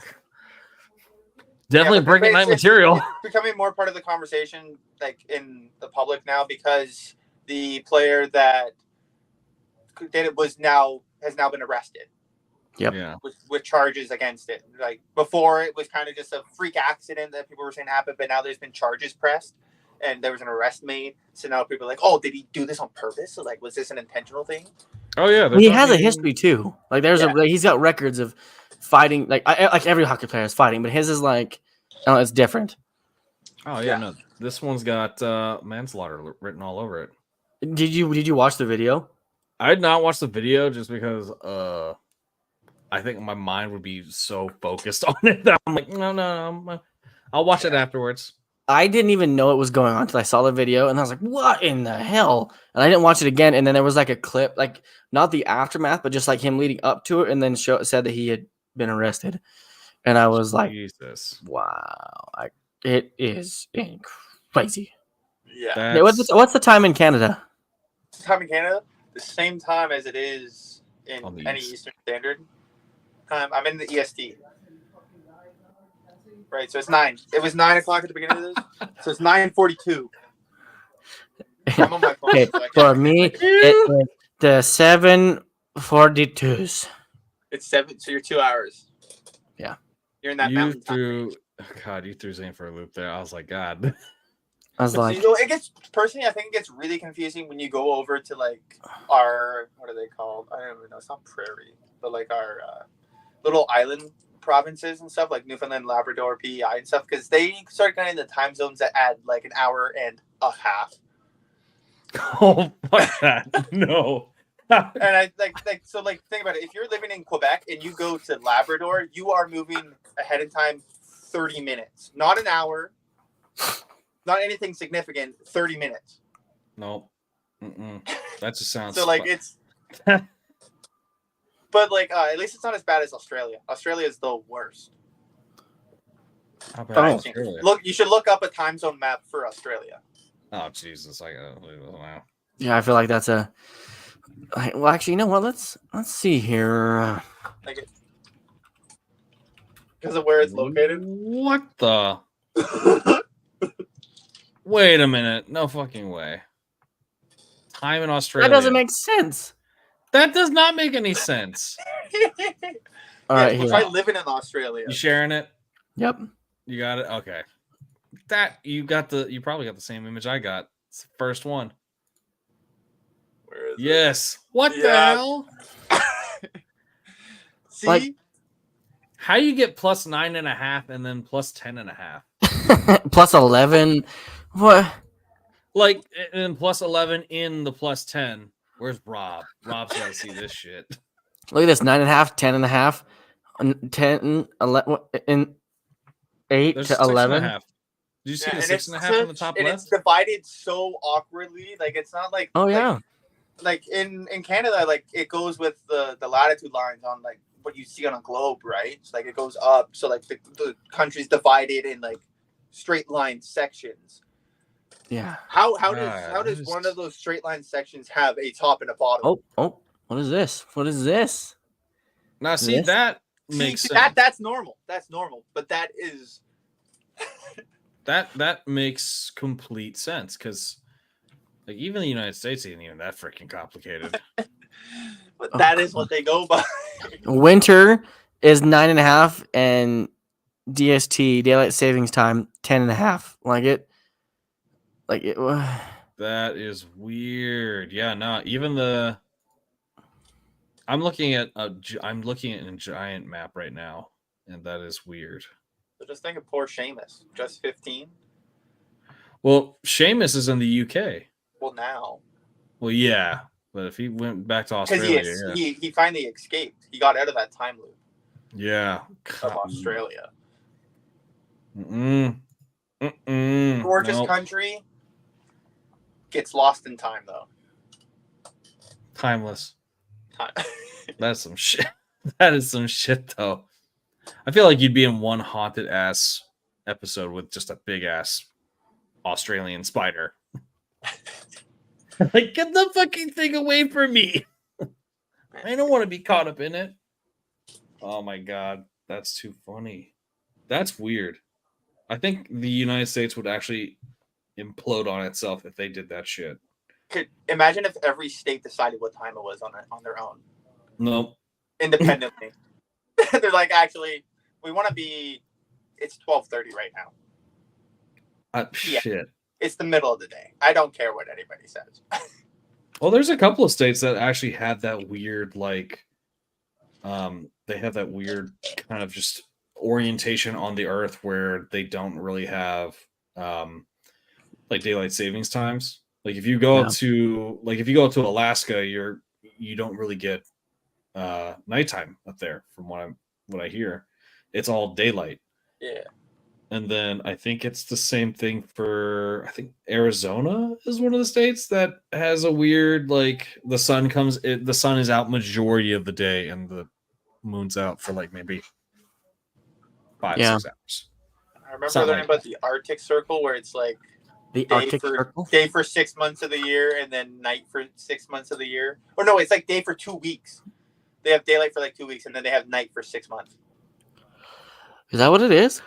definitely but Brick Nite it's material. becoming more part of the conversation, like in the public now, because the player that did it has now been arrested. Yep. Yeah. With charges against it. Like before, it was kind of just a freak accident that people were saying happened, but now there's been charges pressed and there was an arrest made. So now people are like, "Oh, did he do this on purpose? So like, was this an intentional thing?" Oh yeah, He has a history too. Like there's Yeah. he's got records of fighting. Like like every hockey player is fighting, but his is like, it's different. Oh yeah, no. This one's got manslaughter written all over it. Did you watch the video? I did not watch the video just because I think my mind would be so focused on it that I'm like, no, I'll watch it afterwards. I didn't even know it was going on until I saw the video, and I was like, "What in the hell?" And I didn't watch it again. And then there was like a clip, like not the aftermath, but just like him leading up to it, and then said that he had been arrested. And I was like, Jesus. "Wow, it is crazy." Yeah. What's the time in Canada? Time in Canada, the same time as it is in On the any East. Eastern Standard Time. I'm in the EST. Right, so it's 9. It was 9 o'clock at the beginning of this, so it's 9:42. I'm on my phone. Okay, so I can't for look me, at it. it is the 7:42s. It's 7, so you're 2 hours. Yeah. You're in that You mountain time. threw Zane for a loop there. I was like, God. I was But like, so, it gets personally, I think it gets really confusing when you go over to like our what are they called? I don't even know. It's not prairie, but like our little island provinces and stuff like Newfoundland, Labrador, PEI and stuff, because they start getting the time zones that add like an hour and a half. Oh, fuck that. No. And I like so like think about it. If you're living in Quebec and you go to Labrador, you are moving ahead in time 30 minutes, not an hour, not anything significant. 30 minutes. Nope. That just sounds So like it's. But like at least it's not as bad as Australia. Australia is the worst. How Oh. bad is Australia? Look, you should look up a time zone map for Australia. Oh Jesus! I gotta leave it now. yeah, I feel like that's a. Well, actually, you know what? Let's see here. Like because of where it's located. What the? Wait a minute! No fucking way. Time in Australia. That doesn't make sense. That does not make any sense. All right, we'll here. try living in Australia. You sharing it? Yep. You got it. Okay. You probably got the same image I got. It's the first one. Where is it? Yes. What the Yeah. hell? See, Like- How you get plus 9.5 and then plus 10.5? Plus 11. What? Like, and then plus 11 in the plus 10. Where's Rob? Rob's got to see this shit. Look at this: 9.5, 10.5, 10, 11, and 8 There's to 11. 6.5. Did you see the and 6.5 on the top and left? it's divided so awkwardly. Like it's not like Oh yeah. like in Canada, like it goes with the latitude lines on like what you see on a globe, right? So like it goes up. So like the country's divided in like straight line sections. Yeah. How God, does that one is- of those straight line sections have a top and a bottom? Oh. What is this? What is this? Now, see, Yes. that See, makes sense. that's normal. That's normal. But that is That makes complete sense because, like, even the United States ain't even that freaking complicated. but that is what they go by. Winter is 9.5, and DST daylight savings time 10.5. Like it. That is weird. Yeah, no, even the. I'm looking at a giant map right now, and that is weird. So just think of poor Seamus, just 15. Well, Seamus is in the UK. Well, now. Well, yeah, But if he went back to Because Australia, he finally escaped. He got out of that time loop yeah. of Australia. Gorgeous Nope. country. Gets lost in time though. Timeless. Time. That's some shit. That is some shit, though. I feel like you'd be in one haunted ass episode with just a big ass Australian spider. Like, get the fucking thing away from me. I don't want to be caught up in it. Oh my god, that's too funny. That's weird. I think the United States would actually implode on itself if they did that shit. Could imagine if every state decided what time it was on their own. Nope. Independently. They're like, actually, we want to be. It's 12:30 right now. Shit. It's the middle of the day. I don't care what anybody says. Well, there's a couple of states that actually had that weird, like, they have that weird kind of just orientation on the earth where they don't really have, like daylight savings times. Like if you go to Alaska, you don't really get nighttime up there from what I hear. It's all daylight. Yeah. And then I think it's the same thing for, I think Arizona is one of the states that has a weird, like the sun is out majority of the day and the moon's out for like maybe 5-6 hours. I remember learning about the Arctic Circle where it's like day for 6 months of the year and then night for 6 months of the year. Or no, it's like day for 2 weeks. They have daylight for like 2 weeks and then they have night for 6 months. Is that what it is?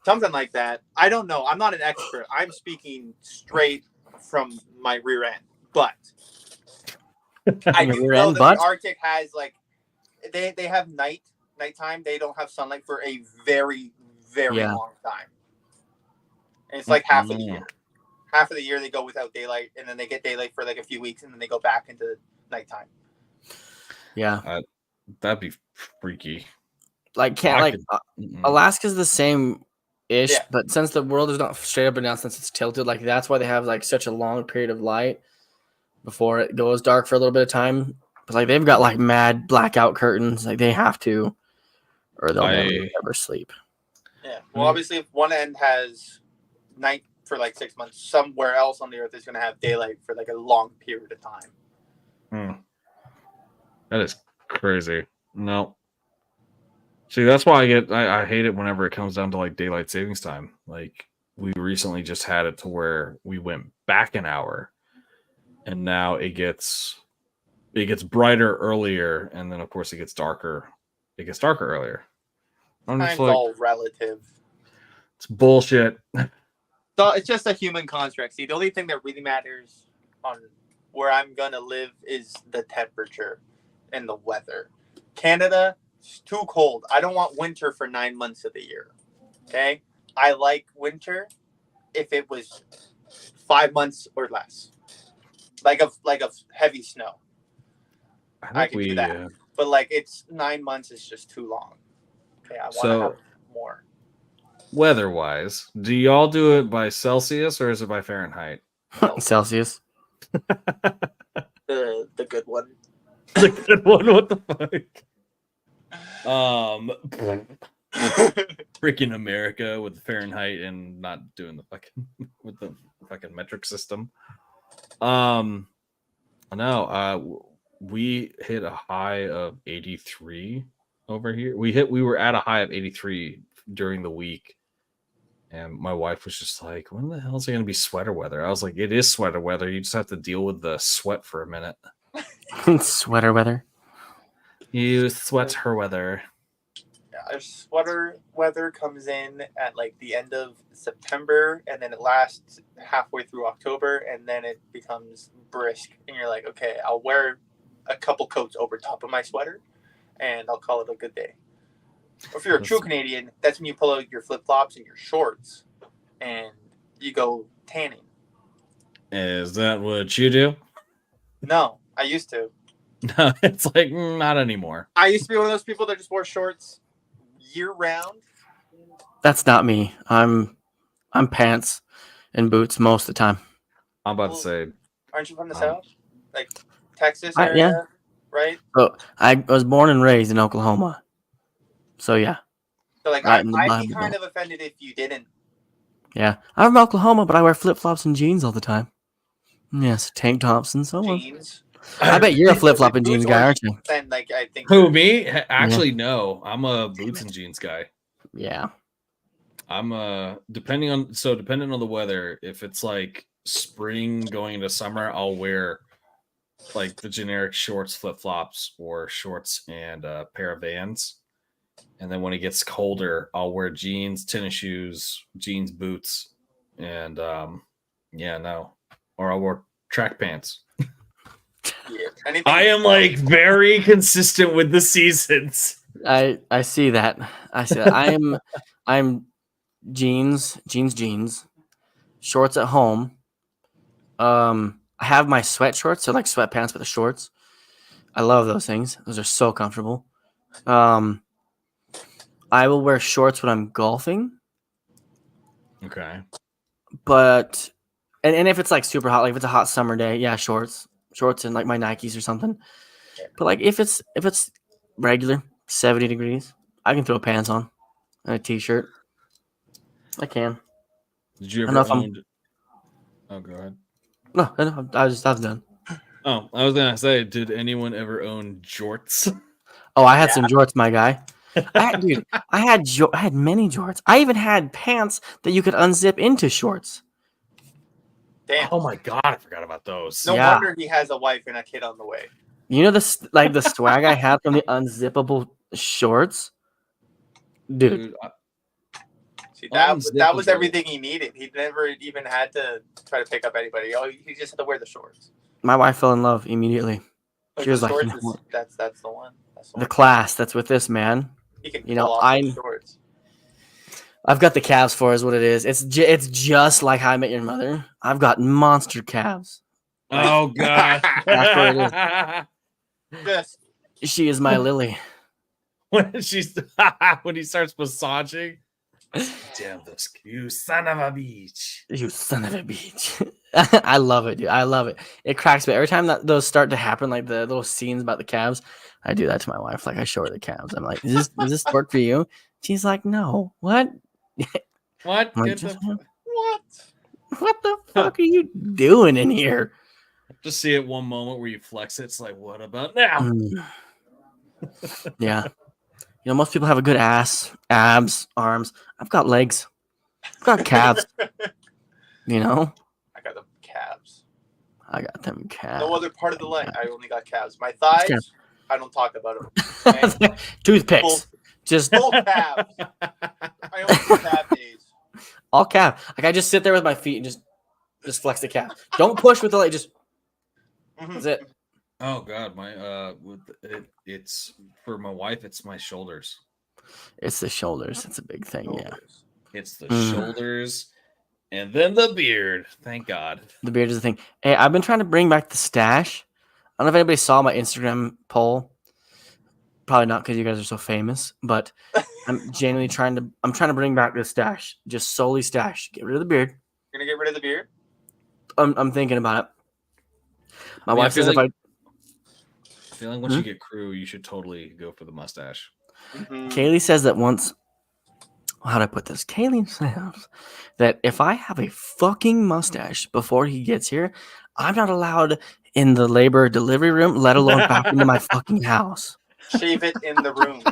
Something like that. I don't know. I'm not an expert. I'm speaking straight from my rear end. But I do know that the Arctic has like they have nighttime. They don't have sunlight for a very, very long time. And it's like half of the year. Half of the year they go without daylight, and then they get daylight for like a few weeks, and then they go back into nighttime. Yeah, that'd be freaky. Like Alaska's the same ish, but since the world is not straight up and down, since it's tilted, like that's why they have like such a long period of light before it goes dark for a little bit of time. But like they've got like mad blackout curtains, like they have to, or they'll never sleep. Yeah, well, obviously, if one end has night for like 6 months, somewhere else on the earth is going to have daylight for like a long period of time. That is crazy. No. See, that's why I hate it whenever it comes down to like daylight savings time. Like we recently just had it to where we went back an hour, and now it gets brighter earlier, and then of course it gets darker. It gets darker earlier. Time's all relative. It's bullshit. So it's just a human construct. See, the only thing that really matters on where I'm gonna live is the temperature and the weather. Canada. It's too cold. I don't want winter for 9 months of the year. Okay? I like winter if it was 5 months or less. Like a heavy snow. I can do that. But like it's 9 months is just too long. Okay, I want to have more. Weather-wise, do y'all do it by Celsius or is it by Fahrenheit? Celsius. The good one. The good one. What the fuck? Freaking America with Fahrenheit and not doing the fucking metric system. I know. We hit a high of 83 over here. We were at a high of 83 during the week, and my wife was just like, "When the hell is it going to be sweater weather?" I was like, "It is sweater weather. You just have to deal with the sweat for a minute." Sweater weather. You sweat her weather. Our sweater weather comes in at like the end of September, and then it lasts halfway through October, and then it becomes brisk. And you're like, okay, I'll wear a couple coats over top of my sweater, and I'll call it a good day. If you're a true Canadian, that's when you pull out your flip-flops and your shorts, and you go tanning. Is that what you do? No, I used to. No, it's like not anymore. I used to be one of those people that just wore shorts year-round. That's not me. I'm pants and boots most of the time. I'm about to say, aren't you from the South? Like Texas Yeah. area, right? So I was born and raised in Oklahoma. So yeah, So like, right in the I'd be Bible kind Belt. of offended if you didn't. Yeah, I'm from Oklahoma, but I wear flip flops and jeans all the time. Yes, tank tops and so on. Jeans. I bet you're a flip flop With and jeans boots guy, or aren't you? jeans, then like I think. Who, me? Actually, no. I'm a boots and jeans guy. Yeah. I'm depending on the weather, if it's like spring going into summer, I'll wear like the generic shorts, flip flops, or shorts and a pair of Vans. And then when it gets colder, I'll wear jeans, tennis shoes, jeans, boots, and or I'll wear track pants. Yeah, anything. I am like very consistent with the seasons. I see that. I see that. I'm jeans, shorts at home. I have my sweat shorts, so like sweatpants with the shorts. I love those things. Those are so comfortable. I will wear shorts when I'm golfing, Okay. but and if it's like super hot, like if it's a hot summer day, yeah, shorts and like my Nikes or something. But like if it's regular 70 degrees, I can throw pants on and a t-shirt. I can. Did you I don't know ever if I'm. own? Oh, go ahead. No, I was done. Oh, I was gonna say, did anyone ever own jorts? Oh, I had some jorts, my guy. I had many jorts. I even had pants that you could unzip into shorts. Damn. Oh my god, I forgot about those. No Yeah. wonder he has a wife and a kid on the way. You know the swag I had from the unzippable shorts, dude. See, that was Unzippable. everything he needed. He never even had to try to pick up anybody. Oh, he just had to wear the shorts. My wife fell in love immediately. She was The like, shorts that's the one. That's the the one. class that's with this man. He can You know, pull off those shorts. I've got the calves for is what it is. It's just like How I Met Your Mother. I've got monster calves. Oh god. That's what it is. Just She is my Lily. when he starts massaging. Damn those, you son of a bitch. You son of a bitch. I love it, dude. I love it. It cracks me every time that those start to happen, like the little scenes about the calves. I do that to my wife. Like I show her the calves. I'm like, is this work for you? She's like, no. What? What? I'm like, what? What the fuck are you doing in here? Just see it one moment where you flex it. It's like, what about now? Yeah. You know, most people have a good ass, abs, arms. I've got legs. I've got calves. You know? I got them calves. I got them calves. No other part of the leg. I only got calves. My thighs, I don't talk about them. Okay? Toothpicks. Just full calves. I only do calf days. all calf. Like I just sit there with my feet and just flex the calf. Don't push with the leg. Just that's it. Oh god, my it's for my wife. It's my shoulders. It's the shoulders. It's a big thing. Yeah. It's the shoulders, and then the beard. Thank God. The beard is the thing. Hey, I've been trying to bring back the stash. I don't know if anybody saw my Instagram poll. Probably not because you guys are so famous, but I'm genuinely trying to bring back the stash. Just solely stash. Get rid of the beard. You're gonna get rid of the beard? I'm thinking about it. My wife says if I feel like once you get crew, you should totally go for the mustache. Kaylee says that once. How do I put this? Kaylee says that if I have a fucking mustache before he gets here, I'm not allowed in the labor delivery room, let alone back into my fucking house. Shave it in the room.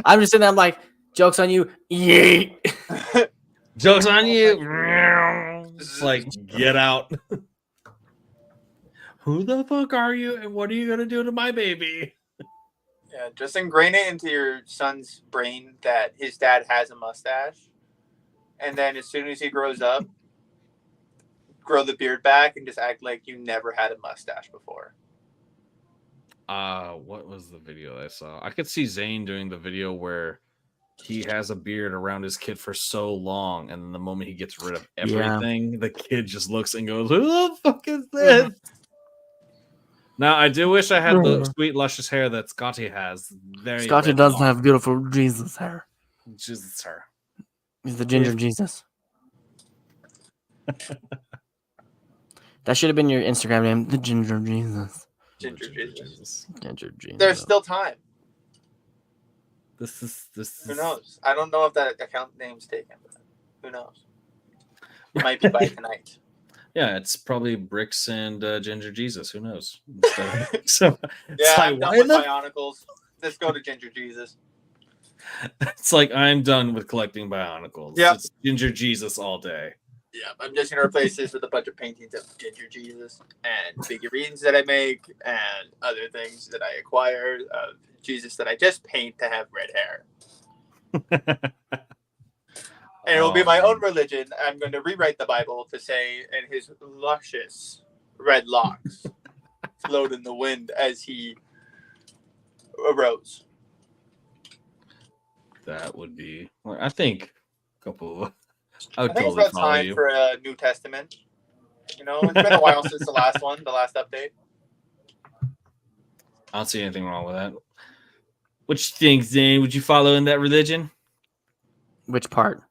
I'm just sitting there. I'm like, jokes on you. Yeet. Jokes on you. It's like, get out. Who the fuck are you, and what are you gonna do to my baby? Yeah, just ingrain it into your son's brain that his dad has a mustache, and then as soon as he grows up, grow the beard back and just act like you never had a mustache before. What was the video I saw? I could see Zane doing the video where he has a beard around his kid for so long, and then the moment he gets rid of everything, the kid just looks and goes, "Who the fuck is this?" Now, I do wish I had the sweet, luscious hair that Scotty has. Scotty doesn't have beautiful Jesus hair. Jesus hair. He's the ginger Jesus. That should have been your Instagram name, the Ginger Jesus. Ginger Jesus. Ginger Jesus. There's still time. This is Who knows? I don't know if that account name's taken. But who knows? It might be by tonight. Yeah, it's probably Bricks and Ginger Jesus. Who knows? So Yeah, it's I'm like, done why with the Bionicles. Let's go to Ginger Jesus. It's like I'm done with collecting Bionicles. Yep. It's Ginger Jesus all day. Yeah, I'm just gonna replace this with a bunch of paintings of Ginger Jesus and figurines that I make and other things that I acquire of Jesus that I just paint to have red hair. And it will be my own religion. I'm going to rewrite the Bible to say, and his luscious red locks flowed in the wind as he arose. That would be. I think a couple. I would I think totally it's about follow time you. for a New Testament. You know, it's been a while since the last one, the last update. I don't see anything wrong with that. What you think, Zane? Would you follow in that religion? Which part?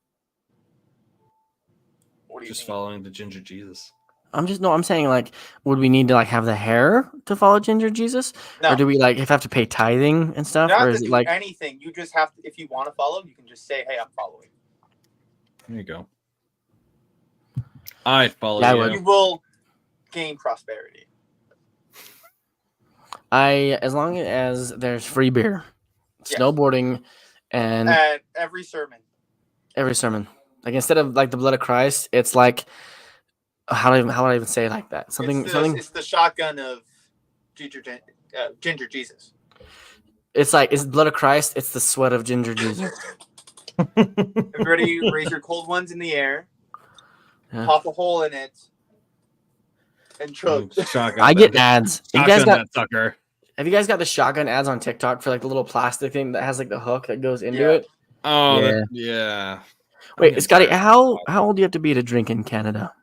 What do you Just think? following the Ginger Jesus. I'm saying like, would we need to like have the hair to follow Ginger Jesus, No. or do we like have to pay tithing and stuff, You don't or have is to it do like anything. You just have to, if you want to follow, you can just say, hey, I'm following. There you go. I'd follow Yeah, I you. would. You will gain prosperity. as long as there's free beer, Yes. snowboarding, and At every sermon. every sermon, like instead of like the blood of Christ, it's like how do I even say it like that? Something. It's the shotgun of Ginger Jesus. It's like it's blood of Christ. It's the sweat of Ginger Jesus. Everybody raise your cold ones in the air, Yeah. pop a hole in it, and chug. Shotgun I get that- ads. You Shotgun guys got? that sucker. Have you guys got the shotgun ads on TikTok for like the little plastic thing that has like the hook that goes into Yeah. it? Oh, Yeah. yeah. Wait, Scotty, tired. how old do you have to be to drink in Canada?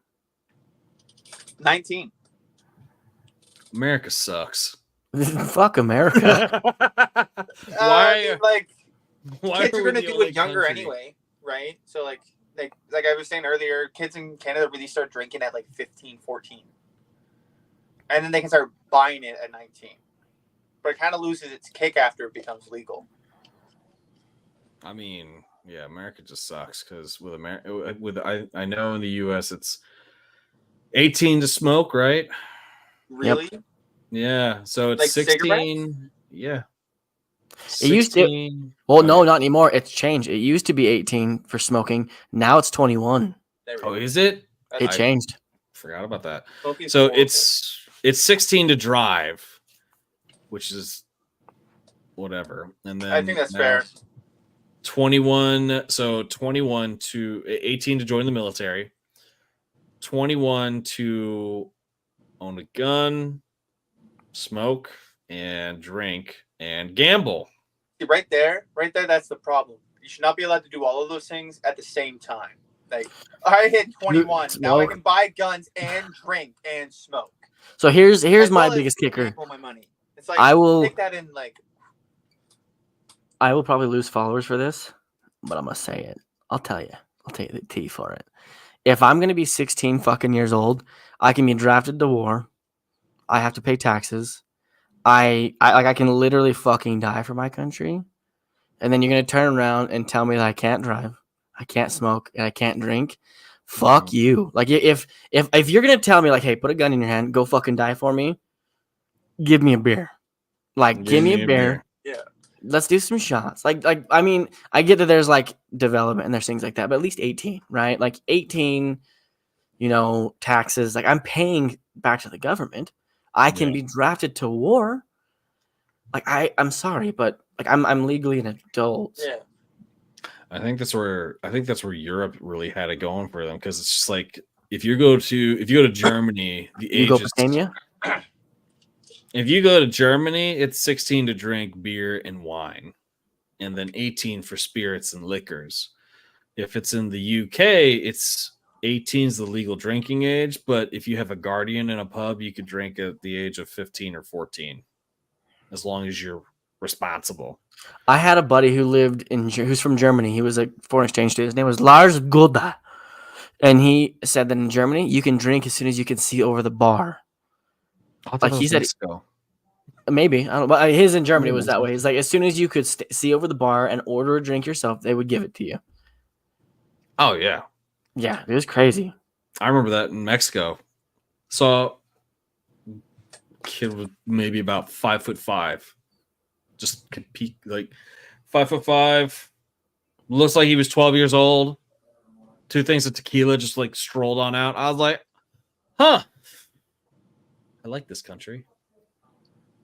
19. America sucks. Fuck America. Why? Like Why kids are are we gonna the do only it younger country? anyway, right? So like I was saying earlier, kids in Canada really start drinking at like 15, 14. And then they can start buying it at 19. But it kind of loses its kick after it becomes legal. I mean, yeah, America just sucks because with America, I know in the U.S. it's 18 to smoke, right? Really? Yeah, so it's Like 16. cigarettes? Yeah, It used to- 16. Well, Oh, no, yeah. not anymore. It's changed. It used to be 18 for smoking. Now it's 21. There we Oh, go. is it? It I changed. forgot about that. Smoking's So horrible. it's 16 to drive, which is whatever, and then I think that's now fair. 21. So 21 to 18 to join the military. 21 to own a gun, smoke, and drink, and gamble. See, right there, that's the problem. You should not be allowed to do all of those things at the same time. Like, I hit 21. Now I Smoke. can buy guns and drink and smoke. So here's As my well as biggest kicker. gamble my money. It's like, I will take that in, like, probably lose followers for this, but I'm gonna say it. I'll tell you. I'll take the tea for it. If I'm gonna be 16 fucking years old, I can be drafted to war. I have to pay taxes. I can literally fucking die for my country. And then you're gonna turn around and tell me that I can't drive, I can't smoke, and I can't drink. Fuck you. Like if you're gonna tell me like, hey, put a gun in your hand, go fucking die for me, give me a beer. Like, give me a beer. yeah. Let's do some shots. Like I mean, I get that there's like development and there's things like that, but at least 18, right? Like 18, taxes. Like I'm paying back to the government. I can be drafted to war. Like I'm sorry, but like I'm legally an adult. Yeah. I think that's where Europe really had it going for them, because it's just like if you go to Germany, the age is Pennsylvania? if you go to Germany, it's 16 to drink beer and wine, and then 18 for spirits and liquors. If it's in the UK, it's 18 is the legal drinking age, but if you have a guardian in a pub, you could drink at the age of 15 or 14, as long as you're responsible. I had a buddy who's from Germany. He was a foreign exchange student. His name was Lars Goda. And he said that in Germany, you can drink as soon as you can see over the bar. Like he said, Mexico. Maybe I don't. But his in Germany was that way. He's like, as soon as you could see over the bar and order a drink yourself, they would give it to you. Oh yeah, Yeah, it was crazy. I remember that in Mexico. Saw a kid with maybe about 5'5", just peak like 5'5". Looks like he was 12 years old. 2 things of tequila, just like strolled on out. I was like, huh. I like this country.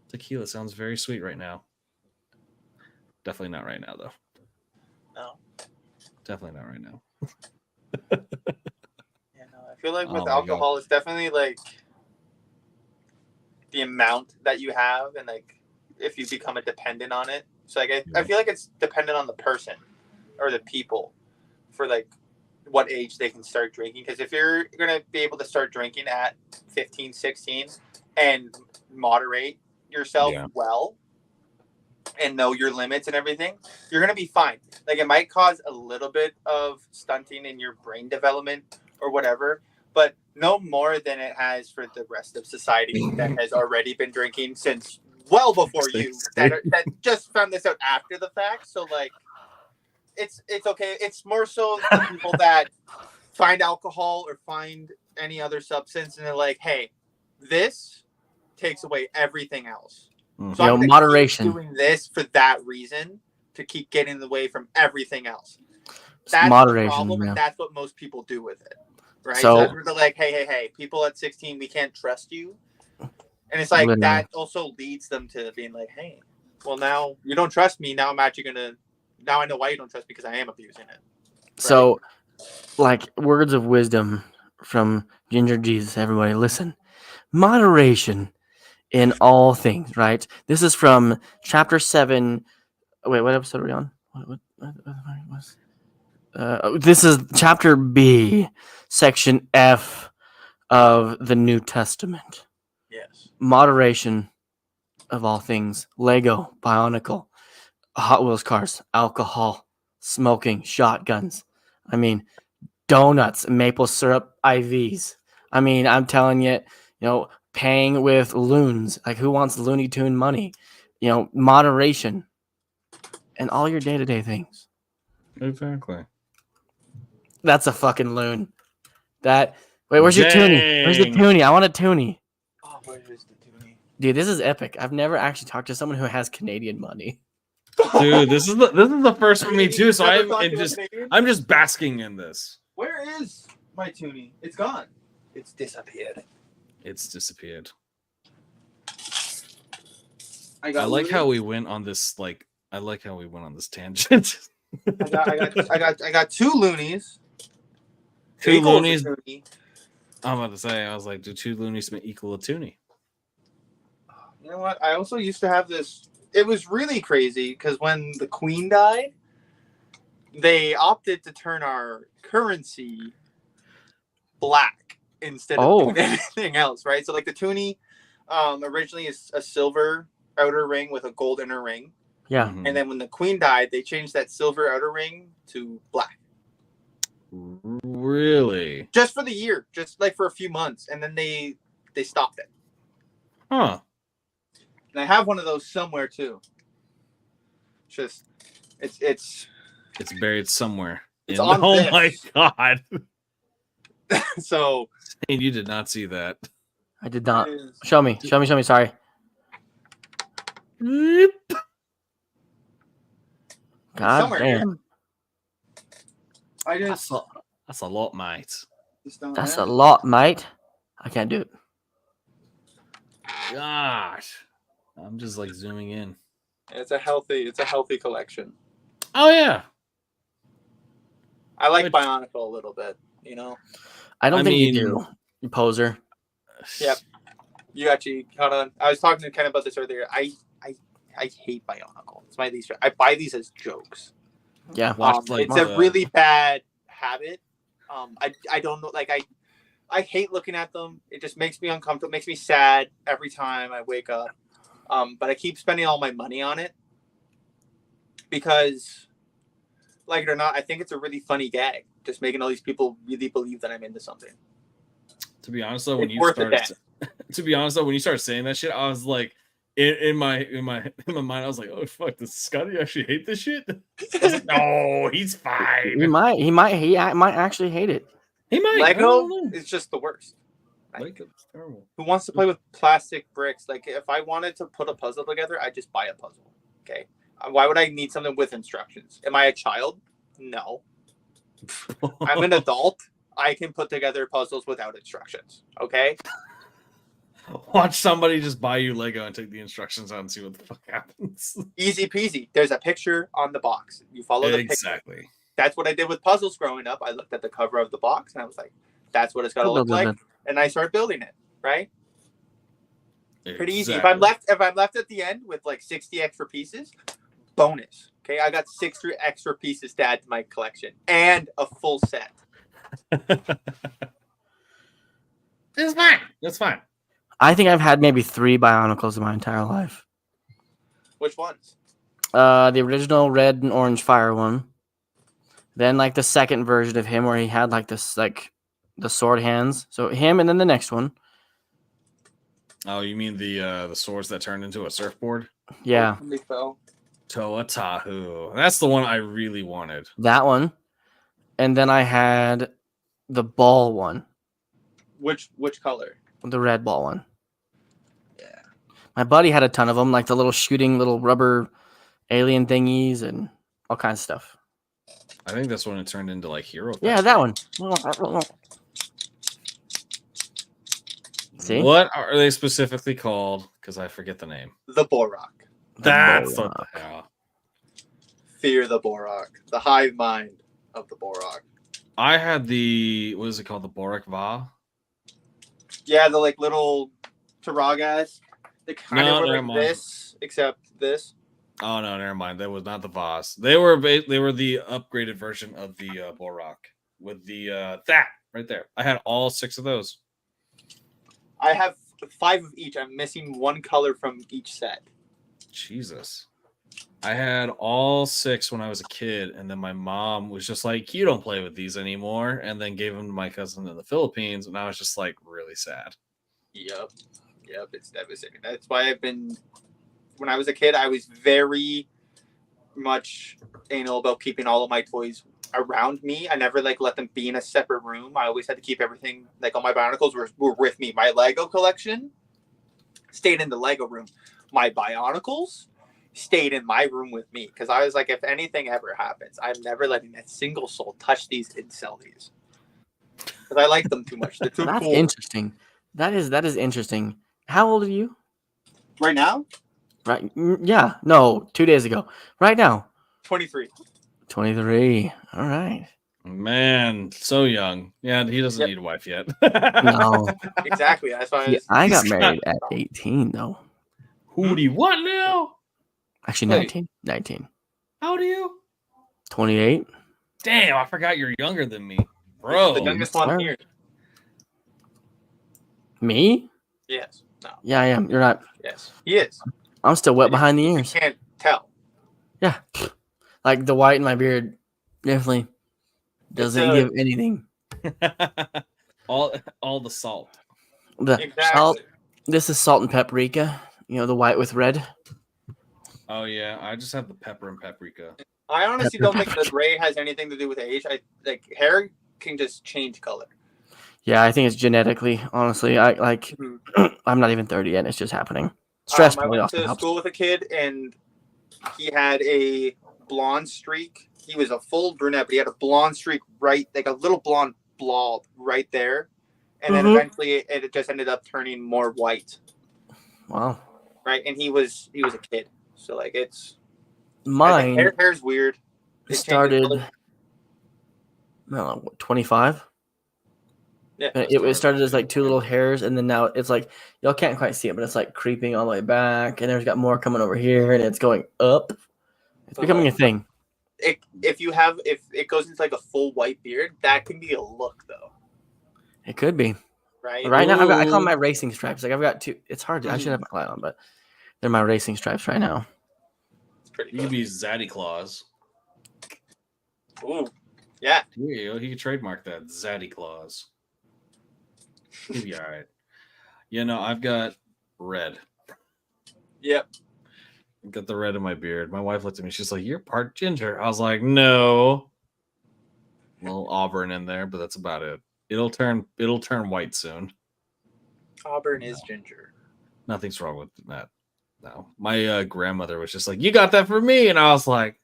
Tequila sounds very sweet right now. Definitely not right now, though. No. Definitely not right now. Yeah, no, I feel like with Oh my alcohol, it's definitely like the amount that you have, and like if you become a dependent on it. So like I feel like it's dependent on the person or the people for like what age they can start drinking. Because if you're gonna be able to start drinking at 15, 16 and moderate yourself well and know your limits and everything, you're gonna be fine. Like it might cause a little bit of stunting in your brain development or whatever, but no more than it has for the rest of society that has already been drinking since well before you that just found this out after the fact. So like it's okay. It's more so the people that find alcohol or find any other substance and they're like, hey, this takes away everything else. So I'm moderation. keep doing this for that reason to keep getting away from everything else. That's moderation, the problem, yeah. and that's what most people do with it, right? So that's where they're like, hey, people at 16, we can't trust you, and it's like that also leads them to being like, hey, well now you don't trust me. Now I'm actually gonna. Now I know why you don't trust me because I am abusing it. Right? So, like words of wisdom from Ginger Jesus. Everybody, listen. Moderation in all things, right? This is from chapter 7. Wait, what episode are we on? This is chapter B, section F of the New Testament. Yes. Moderation of all things. Lego, Bionicle, Hot Wheels cars, alcohol, smoking, shotguns. I mean, donuts, maple syrup, IVs. I mean, I'm telling you, paying with loons. Like, who wants Looney Tune money? Moderation and all your day-to-day things. Exactly. That's a fucking loon. Wait, where's your toonie? Where's the toonie? I want a toonie. Oh, where is the toonie? Dude, this is epic. I've never actually talked to someone who has Canadian money. Dude, this is the first for me too. So I'm just basking in this. Where is my toonie? It's gone. It's disappeared. I like how we went on this tangent. I got 2 loonies. 2 loonies. I'm about to say, I was like, do 2 loonies equal a toonie? You know what? I also used to have this. It was really crazy because when the Queen died, they opted to turn our currency black instead of doing anything else, right? So like the toonie originally is a silver outer ring with a gold inner ring. Yeah. And then when the Queen died, they changed that silver outer ring to black. Really? Just for the year, just like for a few months, and then they stopped it. Huh. And I have one of those somewhere too. Just it's buried somewhere. On my god. So and you did not see that. I did not. Show me. Sorry. God damn. That's a lot, mate. That's a lot, mate. I can't do it. Gosh. I'm just like zooming in. It's a healthy collection. Oh yeah. I like Bionicle a little bit, I don't think you do, you poser. Yep. You actually hold on. I was talking to Ken about this earlier. I hate Bionicle. It's my least. I buy these as jokes. Yeah. It's a really bad habit. I don't know. Like I hate looking at them. It just makes me uncomfortable. It makes me sad every time I wake up. But I keep spending all my money on it because, like it or not, I think it's a really funny gag. Just making all these people really believe that I'm into something. To be honest though, when you started saying that shit, I was like, in my mind, I was like, oh fuck, does Scotty actually hate this shit? I was like, no, he's fine. He might actually hate it. He might. Lego is just the worst. Lego's terrible. Who wants to play with plastic bricks? Like, if I wanted to put a puzzle together, I just buy a puzzle. Okay. Why would I need something with instructions? Am I a child? No. I'm an adult. I can put together puzzles without instructions. Okay. Watch somebody just buy you Lego and take the instructions out and see what the fuck happens. Easy peasy. There's a picture on the box. You follow the picture. Exactly. That's what I did with puzzles growing up. I looked at the cover of the box and I was like, that's what it's got to look like. And I started building it, right? Pretty easy. If I'm left at the end with like 60 extra pieces, bonus. Okay, I got 6 extra pieces to add to my collection and a full set. It's fine. It's fine. I think I've had maybe 3 Bionicles in my entire life. Which ones? The original red and orange fire one. Then like the second version of him where he had like this like the sword hands. So him and then the next one. Oh, you mean the swords that turned into a surfboard? Yeah. They fell. Toa Tahu. That's the one I really wanted. That one. And then I had the ball one. Which color? The red ball one. Yeah. My buddy had a ton of them, like the little shooting little rubber alien thingies and all kinds of stuff. I think that's when it turned into like hero. Yeah, that one. See? What are they specifically called? Because I forget the name. The Borok. That's what the hell. Fear the Borok. The hive mind of the Borok. I had the, what is it called? The Borak Va? Yeah, the like little Taragas. They kind of were like this, except this. Oh no, never mind. That was not the Vaz. They were the upgraded version of the Borak with the that right there. I had all 6 of those. I have 5 of each. I'm missing 1 color from each set. Jesus. I had all 6 when I was a kid, and then my mom was just like, you don't play with these anymore, and then gave them to my cousin in the Philippines, and I was just like really sad. Yep, it's devastating. That's why when I was a kid, I was very much anal about keeping all of my toys around me. I never like let them be in a separate room. I always had to keep everything, like all my Bionicles were with me. My Lego collection stayed in the Lego room. My Bionicles stayed in my room with me because I was like, if anything ever happens, I'm never letting a single soul touch these and sell these because I like them too much. They're too That's cool. interesting. That is interesting. How old are you? Right now? Right. Yeah. No, 2 days ago. Right now. 23. 23. All right. Man, so young. Yeah, he doesn't need a wife yet. No. Exactly. That's why I got married at 18 though. Who do you want now? Actually, 19. 19. How old are you? 28. Damn, I forgot you're younger than me. Bro. the youngest one here. Me? Yes. No. Yeah, I am. You're not. Yes. He is. I'm still wet behind the You ears. can't tell. Yeah. Like the white in my beard definitely doesn't give anything. all the salt. The Exactly. salt. This is salt and paprika. You know, the white with red. Oh yeah, I just have the pepper and paprika. I honestly don't think the gray has anything to do with age. I like hair can just change color. Yeah, I think it's genetically. Honestly, I like. I'm not even 30 yet. It's just happening. Stress I probably went also to helps. school with a kid, and he had a blonde streak. He was a full brunette, but he had a blonde streak right, like a little blonde blob right there, and then eventually it just ended up turning more white. Wow. Right, and he was a kid, so like it's mine. Hair's weird. It started. I don't know, 25. Yeah, it started as like 2 little hairs, and then now it's like y'all can't quite see it, but it's like creeping all the way back, and there's got more coming over here, and it's going up. It's becoming a thing. If it goes into like a full white beard, that can be a look though. It could be. Right. Right now, I call them my racing stripes. Like I've got 2. It's hard. I should have my light on, but they're my racing stripes right now. It's pretty. You could be Zaddy Claus. Ooh, yeah. Here you go. He could trademark that Zaddy Claus. He'd be all right. You know, I've got red. Yep. Got the red in my beard. My wife looked at me. She's like, "You're part ginger." I was like, "No." A little auburn in there, but that's about it. It'll turn white soon. Auburn is ginger. Nothing's wrong with that. No, my grandmother was just like, "You got that for me," and I was like,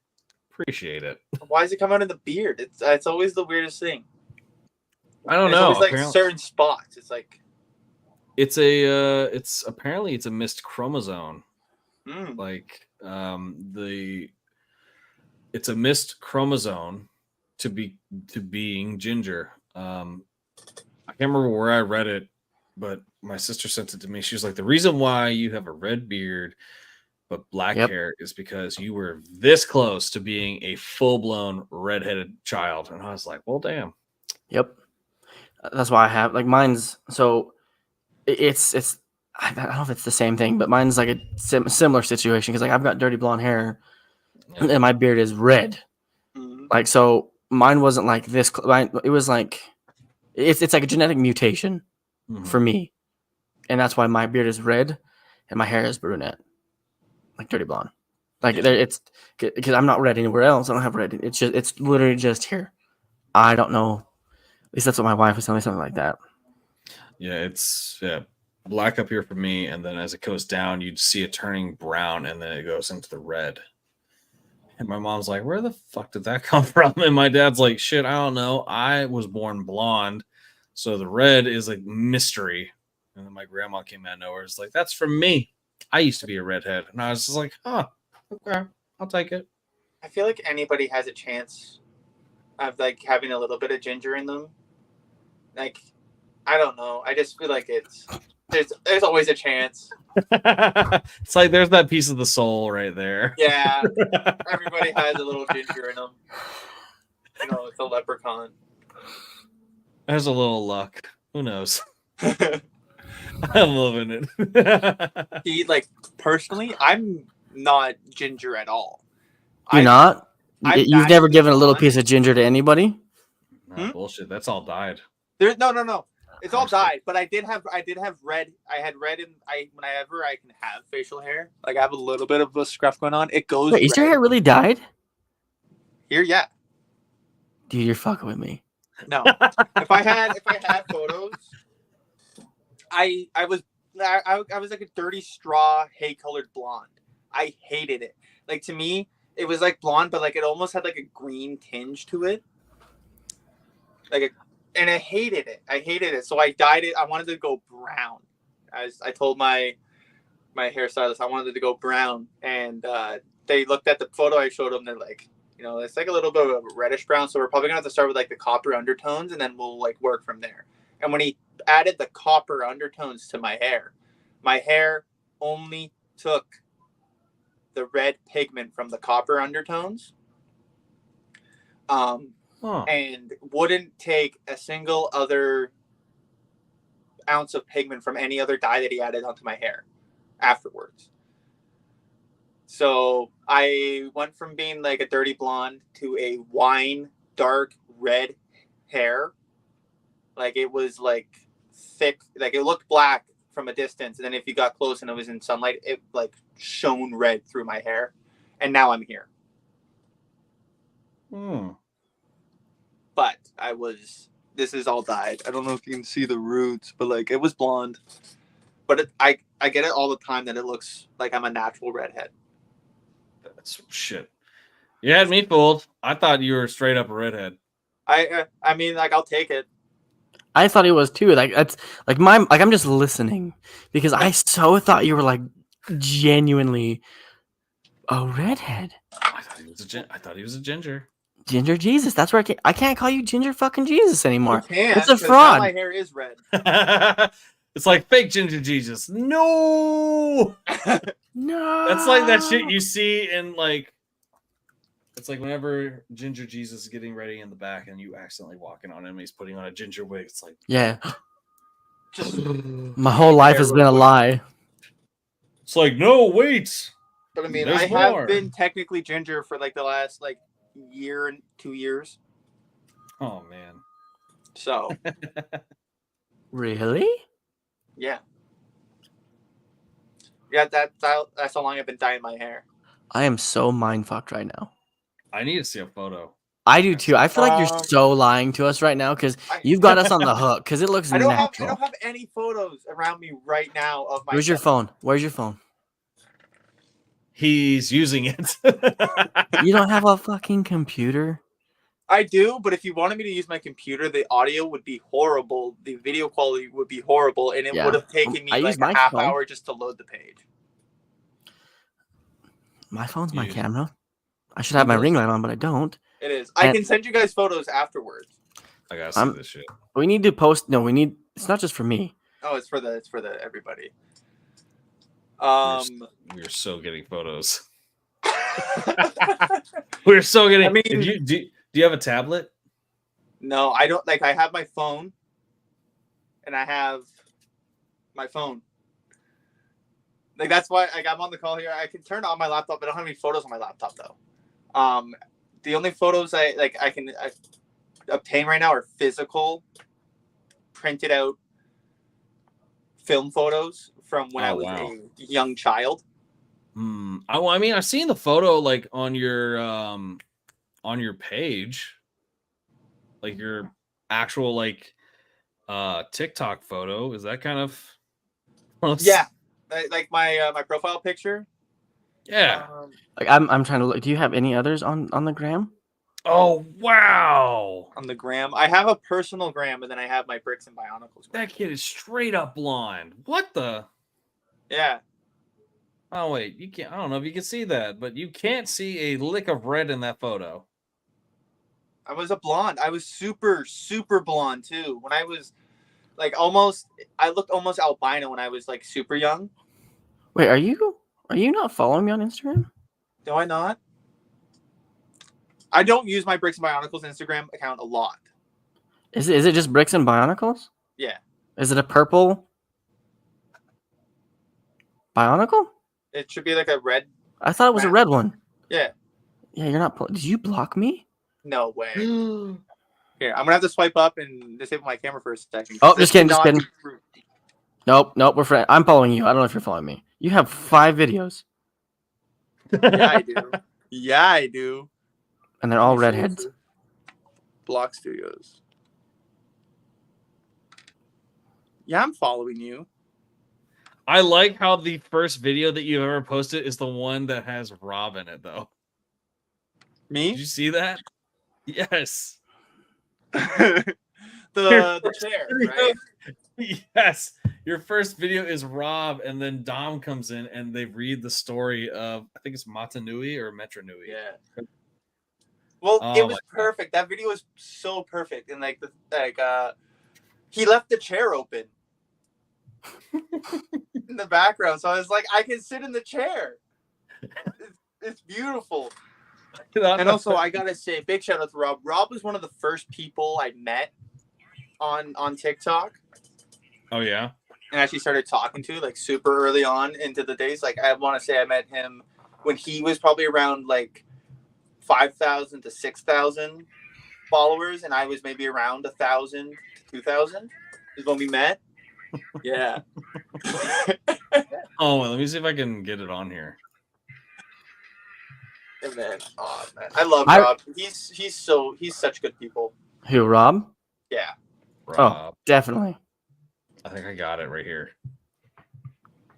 "Appreciate it." Why does it come out in the beard? It's always the weirdest thing. I don't It's know. always like Apparently, certain spots. It's like it's apparently it's a missed chromosome. Like it's a missed chromosome to being ginger. I can't remember where I read it, but my sister sent it to me. She was like, the reason why you have a red beard but black hair is because you were this close to being a full-blown redheaded child. And I was like, well, damn. Yep. That's why I have like mine's. So it's I don't know if it's the same thing, but mine's like a similar situation because like I've got dirty blonde hair and my beard is red. Like, so mine wasn't like this. It was like it's like a genetic mutation for me, and that's why my beard is red and my hair is brunette, like dirty blonde. Like it's because I'm not red anywhere else. I don't have red. It's literally just here. I don't know. At least that's what my wife was telling me, something like that. Yeah, it's black up here for me, and then as it goes down, you'd see it turning brown, and then it goes into the red. And my mom's like, where the fuck did that come from? And my dad's like, shit, I don't know. I was born blonde, so the red is like mystery. And then my grandma came out of nowhere. It's like, that's from me. I used to be a redhead. And I was just like, huh, okay, I'll take it. I feel like anybody has a chance of like having a little bit of ginger in them. Like, I don't know. I just feel like there's always a chance. It's like there's that piece of the soul right there. Yeah, everybody has a little ginger in them. You know, it's a leprechaun. There's a little luck. Who knows? I'm loving it. See, like personally, I'm not ginger at all. You're not? You've never given a little piece of ginger to anybody? Nah, bullshit. That's all dyed. There's no. It's all dyed, but I did have red. I had red in whenever I can have facial hair. Like I have a little bit of a scruff going on. It goes. Wait, is your hair really dyed? Here, yeah. Dude, you're fucking with me. No. if I had photos, I was like a dirty straw hay colored blonde. I hated it. Like to me, it was like blonde, but like it almost had like a green tinge to it. And I hated it. So I dyed it. I wanted to go brown. I told my hairstylist I wanted it to go brown, and they looked at the photo I showed them. They're like, you know, it's like a little bit of a reddish brown. So we're probably gonna have to start with like the copper undertones, and then we'll like work from there. And when he added the copper undertones to my hair only took the red pigment from the copper undertones. And wouldn't take a single other ounce of pigment from any other dye that he added onto my hair afterwards. So I went from being like a dirty blonde to a wine dark red hair. Like it was like thick, like it looked black from a distance, and then if you got close and it was in sunlight, it like shone red through my hair. And now I'm here. But this is all dyed. I don't know if you can see the roots, but like it was blonde. But I get it all the time that it looks like I'm a natural redhead. That's shit. You had me fooled. I thought you were straight up a redhead. I mean, like I'll take it. I thought it was too. Like that's like I'm just listening because I so thought you were like genuinely a redhead. I thought he was a ginger. Ginger Jesus. That's where I can't call you Ginger fucking Jesus anymore. You can't, it's a fraud. my hair is red. It's like fake Ginger Jesus. No. No. That's like that shit you see in like. It's like whenever Ginger Jesus is getting ready in the back and you accidentally walking on him, he's putting on a ginger wig. It's like, yeah. My whole life has been a lie. It's like, no, wait. But I mean, I have been technically ginger for like the last like year and 2 years. Oh man. So. Really? Yeah. Yeah, that's how long I've been dyeing my hair. I am so mind fucked right now. I need to see a photo. I do too. I feel like you're Um, so lying to us right now because you've got us on the hook because it looks I don't natural. have any photos around me right now of my. Where's your phone? Where's your phone? He's using it. You don't have a fucking computer? I do, but if you wanted me to use my computer, the audio would be horrible. The video quality would be horrible, and it Yeah. would have taken me I like use my a half phone. hour just to load the page. My phone's my Use- camera. I should have my ring light on, but I don't. It is. I can send you guys photos afterwards. I gotta see this shit. We need to post. No, we need. It's not just for me. Oh, it's for the everybody. We're so getting photos. We're so getting. I mean, do you have a tablet? No, I don't. Like, I have my phone, and I have my phone. Like, that's why I'm on the call here. I can turn on my laptop, but I don't have any photos on my laptop though. The only photos I can obtain right now are physical, printed out film photos from when I was a young child. I mean, I've seen the photo like on your page, like your actual like TikTok photo. Is that kind of yeah, like my my profile picture? Yeah. Like I'm trying to look. Do you have any others on the gram? Oh wow! On the gram, I have a personal gram, and then I have my Bricks N Bionicles. That kid is straight up blonde. What the? Yeah. Oh wait, you can't. I don't know if you can see that, but you can't see a lick of red in that photo. I was a blonde. I was super blonde too. When I was like I looked almost albino when I was like super young. Wait, are you not following me on Instagram? Do I not? I don't use my Bricks N Bionicles Instagram account a lot. Is it just Bricks N Bionicles? Yeah. Is it a purple Bionicle? It should be like a red. I thought it was a red one. Yeah. Yeah, you're not. Did you block me? No way. Here, I'm gonna have to swipe up and disable my camera for a second. Oh, just kidding. Nope, we're friends. I'm following you. I don't know if you're following me. You have 5 videos. Yeah, I do. Yeah, I do. And they're all redheads. Block Studios. Yeah, I'm following you. I like how the first video that you've ever posted is the one that has Rob in it, though. Me? Did you see that? Yes. the chair, right? Yes. Your first video is Rob, and then Dom comes in, and they read the story of, I think it's Matanui or Metronui. Yeah. Well, it was perfect. That video was so perfect, and he left the chair open in the background, so I was like, I can sit in the chair. It's beautiful. And also, I gotta say, big shout out to Rob. Rob was one of the first people I met on TikTok. Oh yeah. And actually started talking to like super early on into the days. Like, I want to say I met him when he was probably around like 5,000 to 6,000 followers, and I was maybe around 1,000 to 2,000 is when we met. Yeah. Oh, well, let me see if I can get it on here. And then, oh man, I love Rob. He's such good people. Who, Rob? Yeah. Rob. Oh, definitely. I think I got it right here.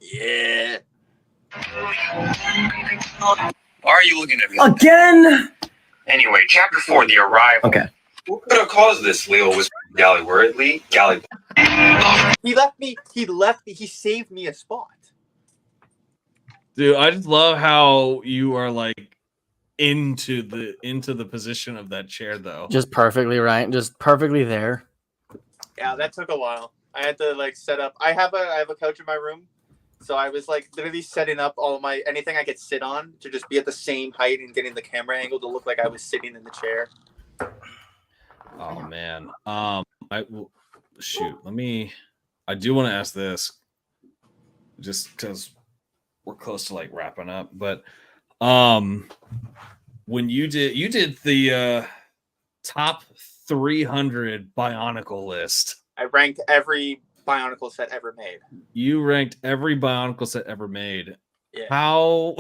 Yeah. Why are you looking at me? Again? Anyway, chapter 4, the arrival. Okay. What could have caused this? Leo was Galley Worthley. Galley. He left me. He saved me a spot. Dude, I just love how you are like into the position of that chair, though. Just perfectly right. Just perfectly there. Yeah, that took a while. I had to like set up. I have a couch in my room, so I was like literally setting up all my anything I could sit on to just be at the same height and getting the camera angle to look like I was sitting in the chair. Oh man. Shoot. I do want to ask this, just because we're close to like wrapping up. But when you did the top 300 Bionicle list. I ranked every Bionicle set ever made. You ranked every Bionicle set ever made. Yeah. How?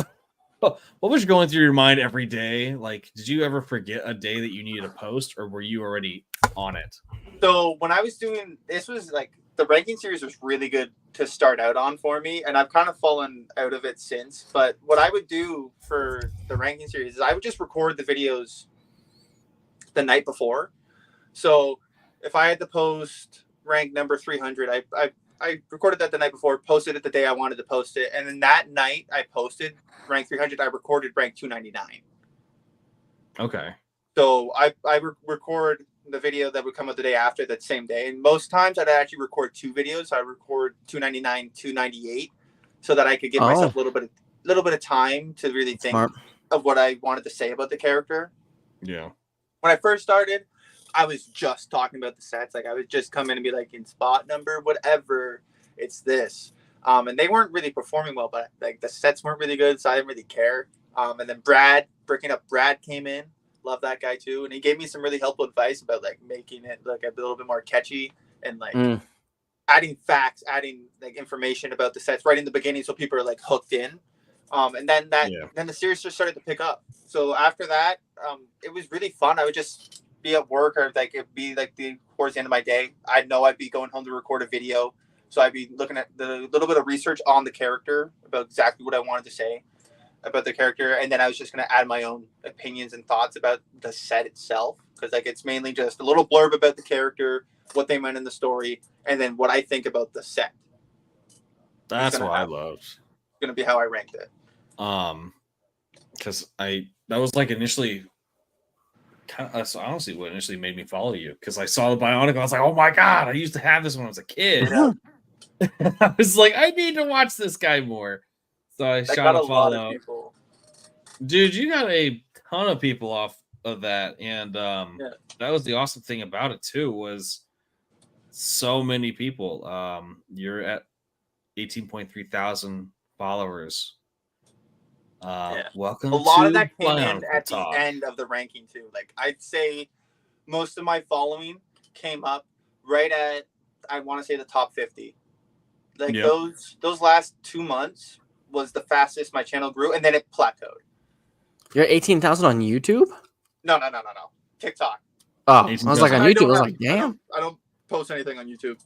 What was going through your mind every day? Like, did you ever forget a day that you needed to post, or were you already on it? So when I was doing this, was like the ranking series was really good to start out on for me, and I've kind of fallen out of it since. But what I would do for the ranking series is I would just record the videos the night before. So if I had to post rank number 300, I recorded that the night before, posted it the day I wanted to post it, and then that night I posted rank 300. I recorded rank 299. Okay. So I record the video that would come out the day after that same day. And most times I'd actually record two videos. So I record 299, 298 so that I could give myself a little bit of time to really think of what I wanted to say about the character. Yeah. When I first started, I was just talking about the sets. Like I would just come in and be like, in spot number, whatever, it's this. And they weren't really performing well, but like the sets weren't really good, so I didn't really care. And then Brad came in. Love that guy too, and he gave me some really helpful advice about like making it like a little bit more catchy and like adding facts, adding like information about the sets right in the beginning, so people are like hooked in. And then then the series just started to pick up. So after that, it was really fun. I would just be at work, or like it'd be like towards the end of my day. I know I'd be going home to record a video, so I'd be looking at the little bit of research on the character about exactly what I wanted to say about the character, and then I was just going to add my own opinions and thoughts about the set itself, because like it's mainly just a little blurb about the character, what they meant in the story, and then what I think about the set. That's what I loved. It's going to be how I ranked it. Because that was like initially that's honestly what initially made me follow you, because I saw the Bionicle. I was like, oh my god, I used to have this when I was a kid. I was like, I need to watch this guy more. So I shot a follow. Dude, you got a ton of people off of that, and that was the awesome thing about it too, was so many people. You're at 18.3 thousand followers. Welcome. A lot of that came in at the end of the ranking too. Like I'd say most of my following came up right at, I want to say, the top 50. Like those last 2 months was the fastest my channel grew, and then it plateaued. You're at 18,000 on YouTube? No. TikTok. Oh, I was like on YouTube. I was like, damn. I don't post anything on YouTube.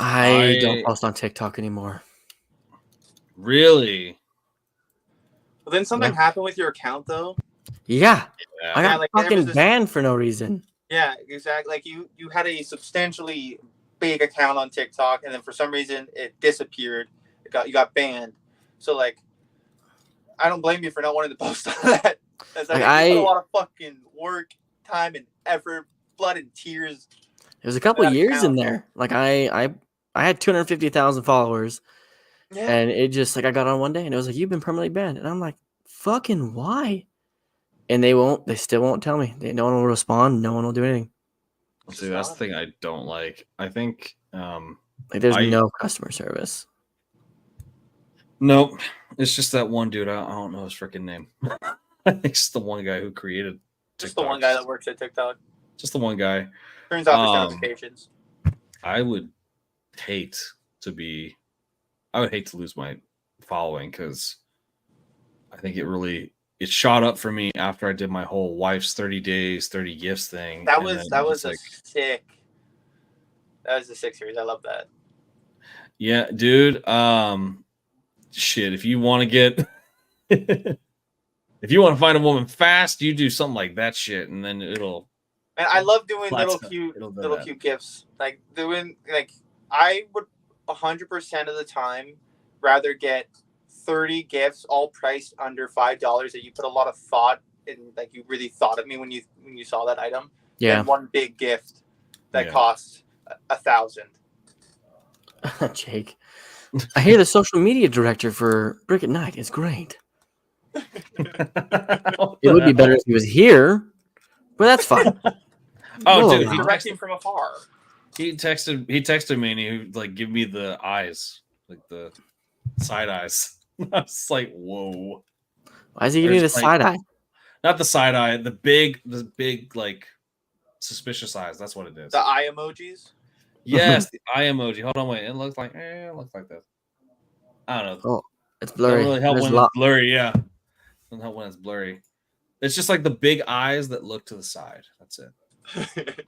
I don't post on TikTok anymore. Really? Well, then something happened with your account, though. Yeah. I got fucking banned for no reason. Yeah, exactly. Like you had a substantially big account on TikTok, and then for some reason it disappeared. You got banned. So like, I don't blame you for not wanting to post on that. Like, I put a lot of fucking work, time, and effort, blood and tears. There was a couple years in there. Like I had 250,000 followers, and it just like I got on one day and it was like, you've been permanently banned, and I'm like, fucking why? And they still won't tell me. No one will respond. No one will do anything. See, that's the thing I don't like. I think like there's no customer service. Nope. It's just that one dude. I don't know his freaking name. It's the one guy who created TikTok. Just the one guy that works at TikTok. Just the one guy. Turns off his notifications. I would hate to lose my following, because I think it shot up for me after I did my whole wife's 30 days, 30 gifts thing. That was sick. That was the sick series. I love that. Yeah, dude. Shit, if you want to get if you want to find a woman fast, you do something like that shit, and then it'll. And I love doing little cute gifts. Like I would 100% of the time rather get 30 gifts all priced under $5 that you put a lot of thought in, like you really thought of me when you saw that item. Yeah. And one big gift that costs $1,000. Jake, I hear the social media director for Brick Nite is great. It would be better if he was here, but that's fine. Dude, he's directing from afar. He texted me and he like give me the eyes, like the side eyes. I was like, whoa. Why is he giving you the side eye? Not the side eye, the big like suspicious eyes. That's what it is. The eye emojis. Yes, the eye emoji. Hold on, wait. It looks like this. I don't know. Oh, it's blurry. Doesn't really help There's when a lot. it's blurry. Yeah, doesn't help when it's blurry. It's just like the big eyes that look to the side. That's it.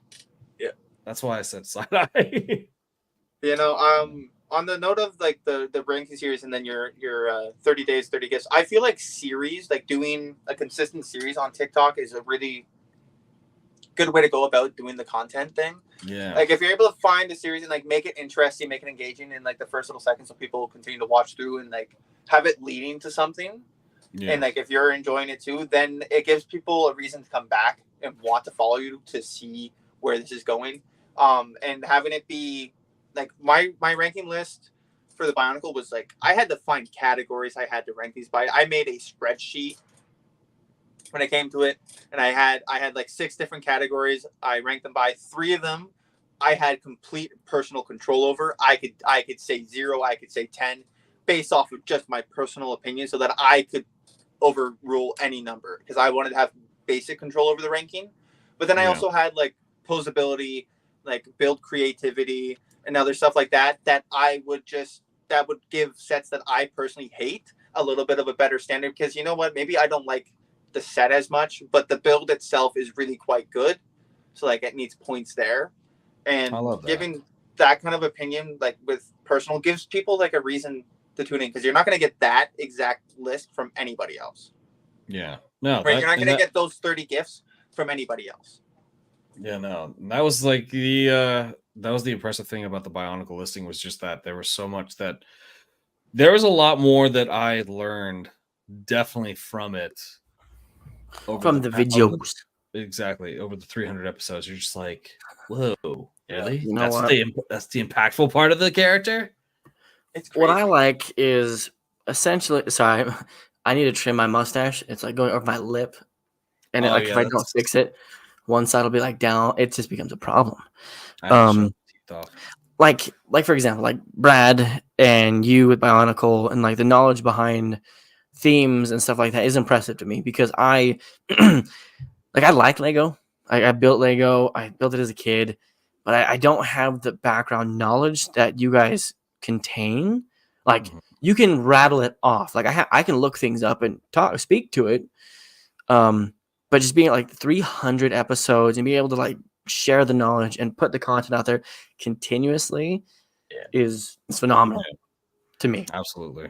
Yeah. That's why I said side eye. On the note of like the ranking series and then your 30 days 30 gifts, I feel like series, like doing a consistent series on TikTok is a really good way to go about doing the content thing. Yeah. Like if you're able to find a series and like make it interesting, make it engaging in like the first little seconds so people continue to watch through and like have it leading to something. Yeah. And like if you're enjoying it too, then it gives people a reason to come back and want to follow you to see where this is going. And having it be like my ranking list for the Bionicle was like I had to find categories I had to rank these by. I made a spreadsheet when it came to it, and I had like 6 different categories. I ranked them by 3 of them. I had complete personal control over. I could say 0, I could say 10, based off of just my personal opinion, so that I could overrule any number because I wanted to have basic control over the ranking. But then I also had like posability, like build creativity, and other stuff like that that would give sets that I personally hate a little bit of a better standard because you know what? Maybe I don't like the set as much, but the build itself is really quite good. So like it needs points there. And I love that. giving that kind of opinion, like with personal, gives people like a reason to tune in because you're not going to get that exact list from anybody else. Yeah. No. Right? You're not going to get those 30 gifts from anybody else. Yeah, no. That was like the impressive thing about the Bionicle listing was just that there was so much that there was a lot more that I learned definitely from it. From the videos. Exactly. Over the 300 episodes, you're just like, whoa, really? You know That's the impactful part of the character? It's crazy. What I like is essentially, sorry, I need to trim my mustache. It's like going over my lip. And Oh, like yeah, if I don't fix it, one side will be like down. It just becomes a problem. I have to shut the teeth off. Like for example, like Brad and you with Bionicle and like the knowledge behind themes and stuff like that is impressive to me because I like Lego. I built Lego. I built it as a kid, but I don't have the background knowledge that you guys contain. Like you can rattle it off. Like I can look things up and speak to it. But just being like 300 episodes and being able to like share the knowledge and put the content out there continuously is phenomenal to me. Absolutely.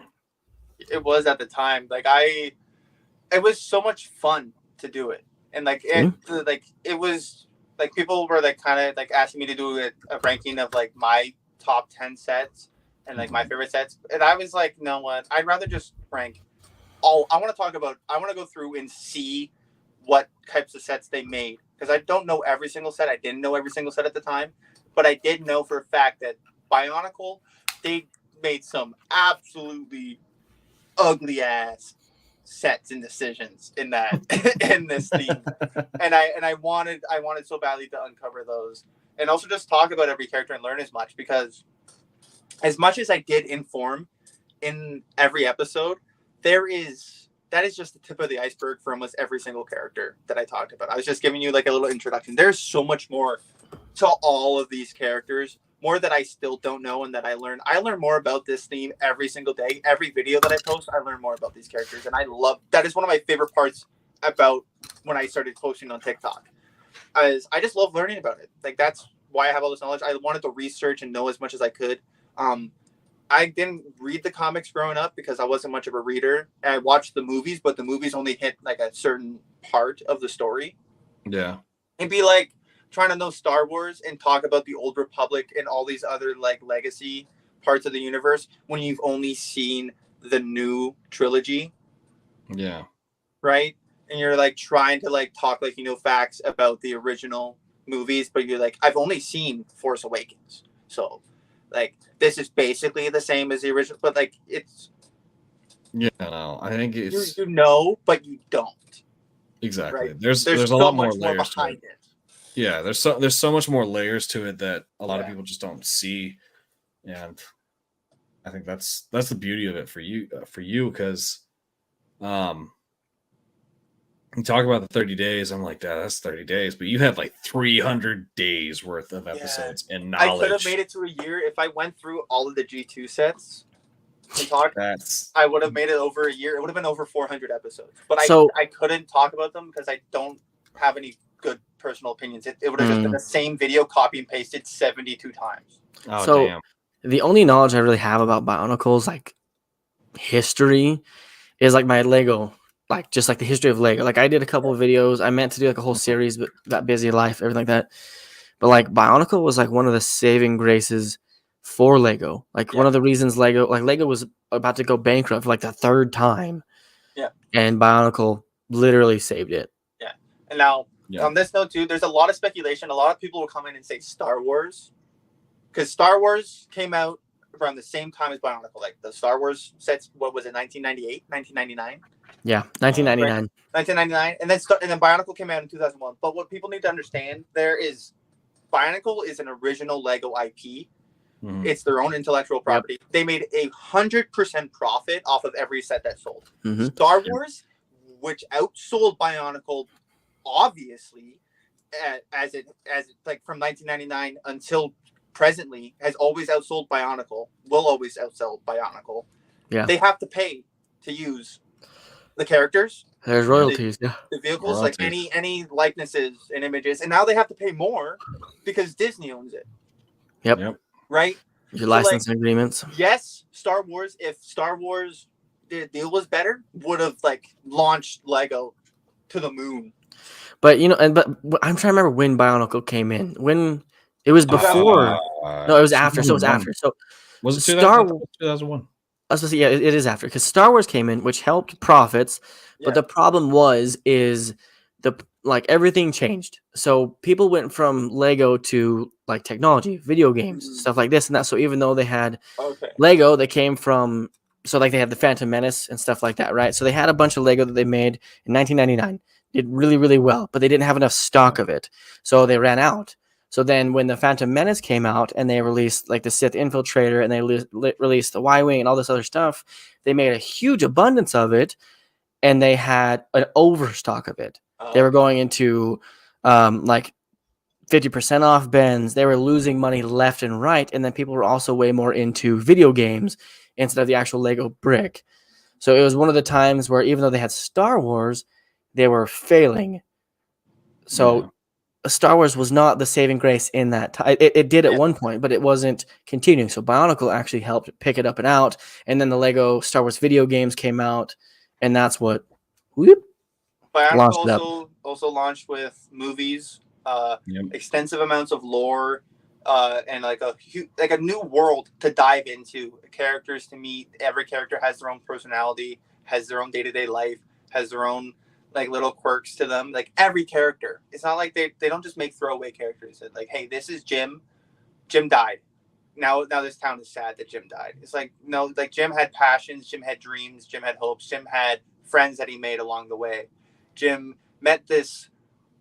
It was at the time. Like it was so much fun to do it. And like it was like people were like kind of like asking me to do a ranking of like my top 10 sets and like my favorite sets. And I was like, no, what? I'd rather just rank all. I want to go through and see what types of sets they made because I don't know every single set. I didn't know every single set at the time, but I did know for a fact that Bionicle, they made some absolutely ugly ass sets and decisions in that in this theme. And I wanted so badly to uncover those and also just talk about every character and learn as much because as much as I did inform in every episode, that is just the tip of the iceberg for almost every single character that I talked about. I was just giving you like a little introduction. There's so much more to all of these characters, more that I still don't know and that I learn. I learn more about this theme every single day. Every video that I post, I learn more about these characters. And I love that. Is one of my favorite parts about when I started posting on TikTok. I just love learning about it. Like that's why I have all this knowledge. I wanted to research and know as much as I could. I didn't read the comics growing up because I wasn't much of a reader. And I watched the movies, but the movies only hit like a certain part of the story. Yeah. It'd be like trying to know Star Wars and talk about the Old Republic and all these other like legacy parts of the universe when you've only seen the new trilogy. Yeah. Right? And you're like trying to like talk like you know facts about the original movies, but you're like, I've only seen Force Awakens. So like this is basically the same as the original, but like it's I think it's you know, but you don't. Exactly. Right? There's a so lot much more layers behind to it. it. Yeah, there's so much more layers to it that a lot of people just don't see, and I think that's the beauty of it for you because You talk about the 30 days. I'm like, that's 30 days, but you had like 300 days worth of episodes and I could have knowledge. made it to a year if I went through all of the G2 sets and talked. That's I would have made it over a year. It would have been over 400 episodes. But So- I couldn't talk about them because I don't have any good personal opinions. It would have just been the same video copy and pasted 72 times. oh So- damn. The only knowledge I really have about Bionicles, like history, is like my Lego, like just like the history of Lego. Like I did a couple of videos. I meant to do like a whole series, but got busy in life, everything like that. But like Bionicle was like one of the saving graces for Lego. Like one of the reasons Lego was about to go bankrupt for like the third time. Yeah. And Bionicle literally saved it. Yeah. And now Yeah. on this note too, there's a lot of speculation. A lot of people will come in and say Star Wars, because Star Wars came out around the same time as Bionicle. Like the Star Wars sets, what was it, 1998, 1999? Yeah, 1999. 1999, and then Bionicle came out in 2001. But what people need to understand there is, Bionicle is an original Lego IP. Mhm. It's their own intellectual property. They made 100% profit off of every set that sold. Mhm. Star Wars, which outsold Bionicle, obviously, as it like from 1999 until presently, has always outsold Bionicle. Will always outsell Bionicle. Yeah. They have to pay to use the characters, There's royalties. Yeah. the vehicles, like any likenesses and images, and now they have to pay more because Disney owns it. Yep. Right? Your So, like, licensing agreements. Yes, Star Wars. If Star Wars, the deal was better, would have like launched Lego to the moon. But but I'm trying to remember when Bionicle came in. When it was before. No, it was after. So it was 2001. after. So Was it Star- 2001? I was supposed to say, yeah, it is after because Star Wars came in, which helped profits. But Yeah. the problem is everything changed. So people went from Lego to like technology, video games, Mhm. stuff like this and that. So even though they had Okay. Lego, they came from they had the Phantom Menace and stuff like that, right? So they had a bunch of Lego that they made in 1999, did really, really well, but they didn't have enough stock of it, so they ran out. So then when the Phantom Menace came out and they released like the Sith Infiltrator and they released the Y-Wing and all this other stuff, they made a huge abundance of it, and they had an overstock of it. They were going into like 50% off bins. They were losing money left and right. And then people were also way more into video games instead of the actual Lego brick. So it was one of the times where even though they had Star Wars, they were failing. So Star Wars was not the saving grace in that time. It did at one point, but it wasn't continuing. So Bionicle actually helped pick it up and out. And then the Lego Star Wars video games came out. And that's what Bionicle launched it up. also launched with movies, Yep. extensive amounts of lore, and like a new world to dive into, characters to meet. Every character has their own personality, has their own day-to-day life, has their own like little quirks to them. Like every character, it's not like they don't just make throwaway characters. It's like, hey, this is Jim. Jim died. Now this town is sad that Jim died. It's like, no, like Jim had passions, Jim had dreams, Jim had hopes, Jim had friends that he made along the way. Jim met this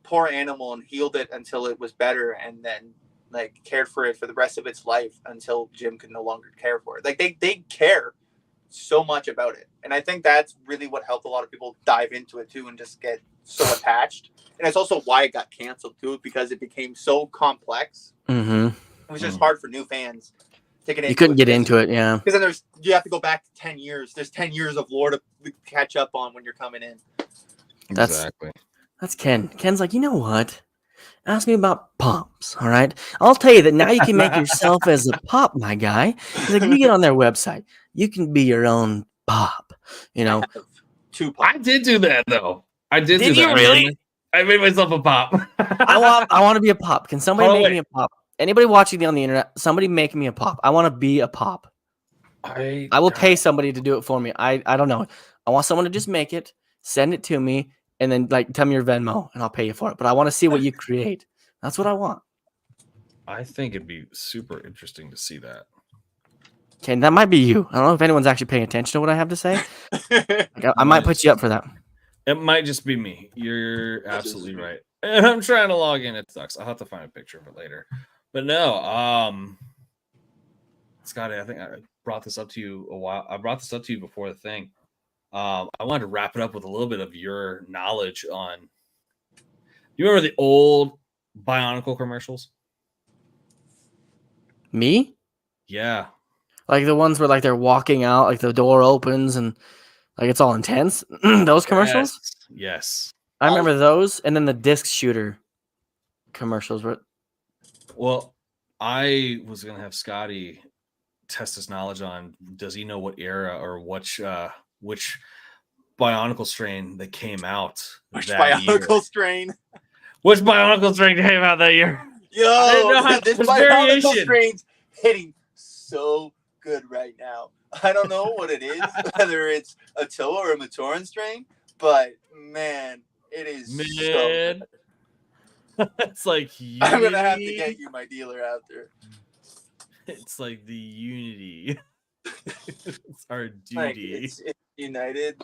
poor animal and healed it until it was better, and then like cared for it for the rest of its life until Jim could no longer care for it. Like they care so much about it. And I think that's really what helped a lot of people dive into it too and just get so attached. And it's also why it got canceled too, because it became so complex. Mm-hmm. It was just hard for new fans to get into. You couldn't get into it, yeah. Because then you have to go back 10 years. There's 10 years of lore to catch up on when you're coming in. Exactly. That's Ken. Ken's like, you know what? Ask me about pops, all right? I'll tell you that now you can make yourself as a pop, my guy. He's like, you get on their website, you can be your own pop, you know? Two pops. I did do that though. I did do Did you that. really? I made myself a pop. I want to be a pop. Can somebody Hold on, make me a pop? Anybody watching me on the internet, somebody make me a pop. I want to be a pop. I will pay somebody to do it for me. I don't know. I want someone to just make it, send it to me, and then like tell me your Venmo, and I'll pay you for it. But I want to see what you create. That's what I want. I think it'd be super interesting to see that. Okay, that might be you. I don't know if anyone's actually paying attention to what I have to say. Like, I might put you up for that. It might just be me. You're absolutely right. And I'm trying to log in. It sucks. I'll have to find a picture of it later. But no, Scotty, I think I brought this up to you a while. I brought this up to you before the thing. I wanted to wrap it up with a little bit of your knowledge on. You remember the old Bionicle commercials? Me? Yeah. Like the ones where like they're walking out, like the door opens and like it's all intense. Those commercials? Yes. I remember those, and then the disc shooter commercials were. Well, I was gonna have Scotty test his knowledge on. Does he know what era or which Bionicle strain that came out Which that year? Bionicle strain? Which Bionicle strain came out that year? Yo, I didn't know how this there's Bionicle variation. strain's hitting so good right now. I don't know what it is, whether it's a Toa or a Matoran strain, but man, it is so good. It's like I'm gonna have to Unity. get you my dealer after. It's like the Unity. It's our Like duty. it's United,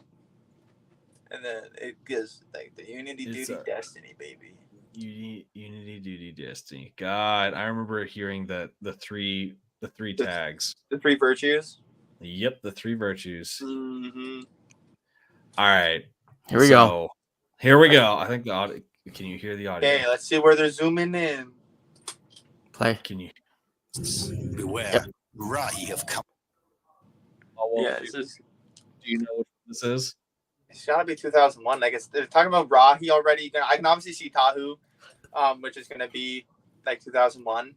and then it gives like the Unity It's Duty Destiny, baby. Unity, Duty, Destiny. God, I remember hearing that the three tags. The 3 virtues. Yep, the 3 virtues. Mm-hmm. All right, Here we go. Here we go. I think the audio. Can you hear the audio? Okay, let's see where they're zooming in. Play. Can you? Beware, Yep. Rahi have come. Yeah, this is. Do you know what this is? It's gotta be 2001. I guess they're talking about Rahi already. I can obviously see Tahu, which is gonna be like 2001.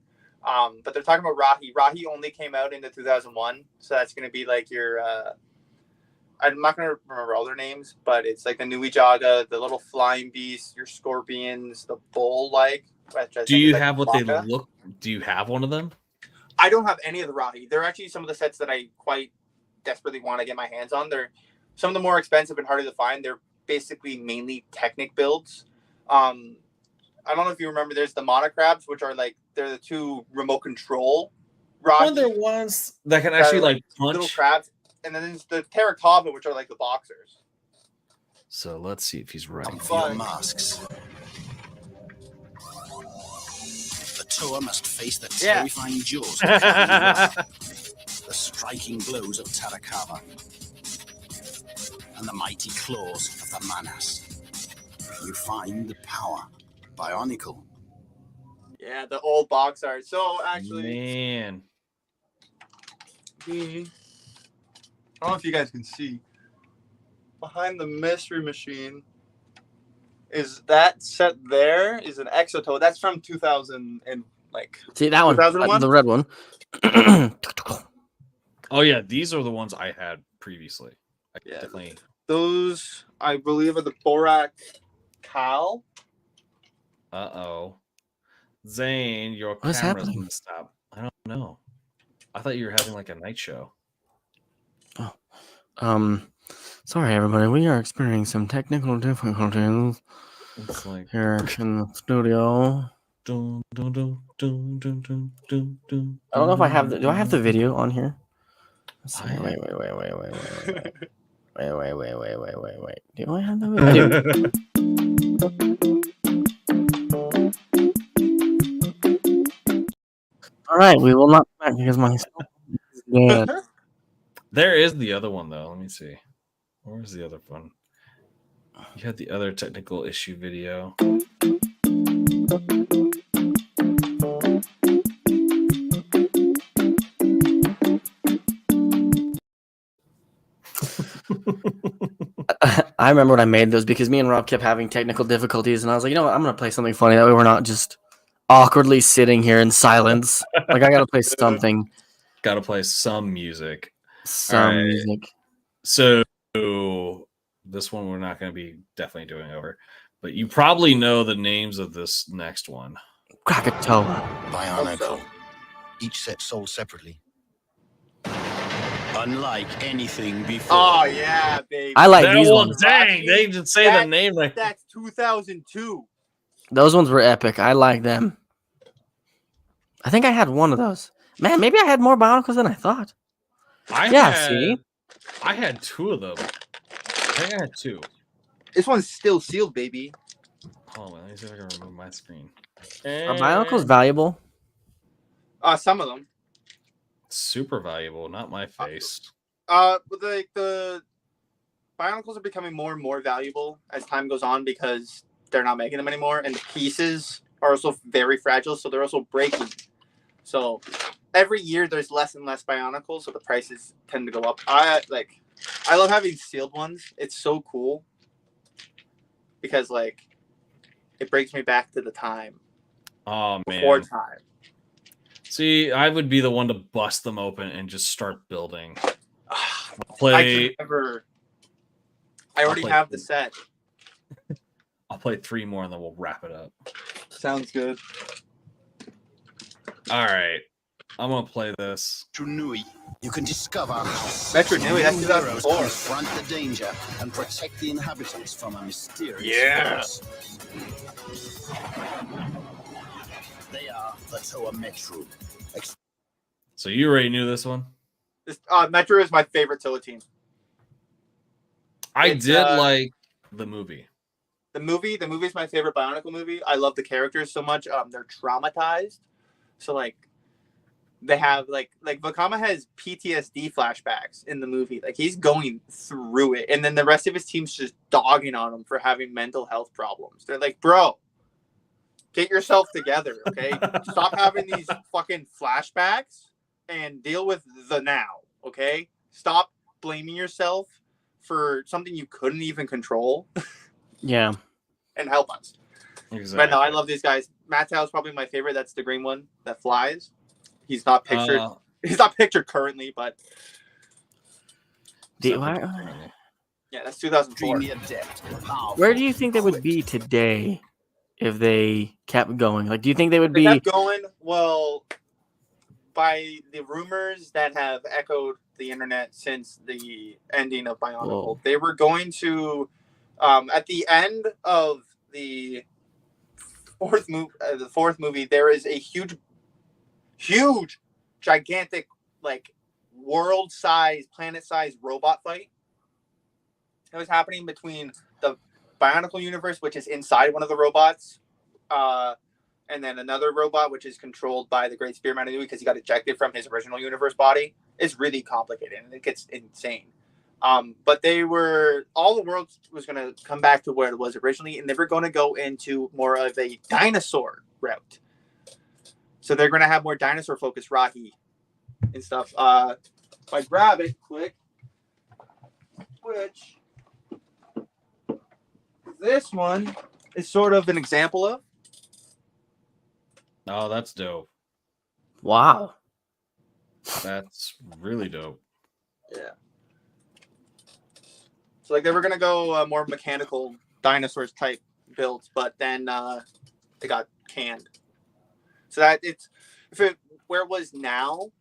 But they're talking about Rahi. Rahi only came out into 2001, so that's gonna be like your. I'm not gonna remember all their names, but it's like the Nui Jaga, the little flying beast, your scorpions, the bull like. Do you have what they look? Do you have one of them? I don't have any of the Rahi. They're actually some of the sets that I quite desperately want to get my hands on. They're some of the more expensive and harder to find. They're basically mainly Technic builds. I don't know if you remember. There's the Monocrabs, which are like they're the 2 remote control Rahi. Are there ones that can actually like punch? Little crabs, and then there's the Terrakava, which are like the boxers. So let's see if he's right. Come for your masks. The Toa must face the terrifying jaws of Kali, the striking blows of Tarakava, and the mighty claws of the Manas. You find the power, Bionicle. Yeah, the old box art. So actually, Man, I don't know if you guys can see. Behind the mystery machine is that set there is an Exoto. That's from 2000 and like See that one, 2001? the red one. oh yeah, these are the ones I had previously. I Yeah. definitely. Those I believe are the Borak Cal. Zane, your What's camera's happening? gonna stop. I don't know. I thought you were having like a night show. Sorry everybody, we are experiencing some technical difficulties It's like here in the studio. dun, dun, dun, dun, dun, dun, dun, dun, I don't know if I have do I have the video on here? Let's see. I- Wait. Do I have the video? All right, we will not come back because my cell phone is dead. There is the other one though. Let me see. Where's the other one? You had the other technical issue video. I remember when I made those because me and Rob kept having technical difficulties, and I was like, you know what, I'm gonna play something funny that way we're not just awkwardly sitting here in silence. Like I gotta play something. Gotta play some music. Some Alright. music. So this one we're not going to be definitely doing over, but you probably know the names of this next one. Krakatoa. Bionicle. Each set sold separately. Unlike anything before. Oh yeah, baby. I like That these one, ones. dang, they just say the name like That's 2002. Those ones were epic. I like them. I think I had one of those. Man, maybe I had more Bionicles than I thought. See? I had 2 of them. I think I had 2. This one's still sealed, baby. Hold on, let me see if I can remove my screen. Are Bionicles valuable? Some of them. Super valuable, not my face. But like Bionicles are becoming more and more valuable as time goes on because they're not making them anymore, and the pieces are also very fragile, so they're also breaking. So every year there's less and less Bionicles, so the prices tend to go up. I love having sealed ones. It's so cool because like it brings me back to the time. Oh man. Before time. See, I would be the one to bust them open and just start building. I already have the set. I'll play 3 more and then we'll wrap it up. Sounds good. All right. I'm going to play this. Nui. You can discover how Metro Nui, that's heroes 2004. confront the danger and protect the inhabitants from a mysterious force. They are the Toa Metro. So you already knew this one? Metro is my favorite Toa team. I did like the movie. The movie is my favorite Bionicle movie. I love the characters so much. They're traumatized. So like they have like Vakama has PTSD flashbacks in the movie. Like he's going through it. And then the rest of his team's just dogging on him for having mental health problems. They're like, bro, get yourself together, okay? Stop having these fucking flashbacks and deal with the now, okay? Stop blaming yourself for something you couldn't even control. Yeah. And help us. Exactly. But no, I love these guys. Mattel is probably my favorite. That's the green one that flies. He's not pictured. He's not pictured currently, but yeah, that's 2004. Where do you think they would be today if they kept going? Like, do you think they would be kept going? Well, by the rumors that have echoed the internet since the ending of Bionicle, they were going to, at the end of the fourth movie, there is a huge, gigantic, like world-sized, planet-sized robot fight. It was happening between the Bionicle universe, which is inside one of the robots, and then another robot, which is controlled by the Great Spearman because he got ejected from his original universe body. It's really complicated, and it gets insane. But all the world was going to come back to where it was originally, and they were going to go into more of a dinosaur route. So they're going to have more dinosaur-focused Rocky and stuff. If I grab it quick, which this one is sort of an example of. Oh, that's dope. Wow. That's really dope. Yeah. So like they were gonna go more mechanical dinosaurs type builds, but then they got canned. So that where it was now,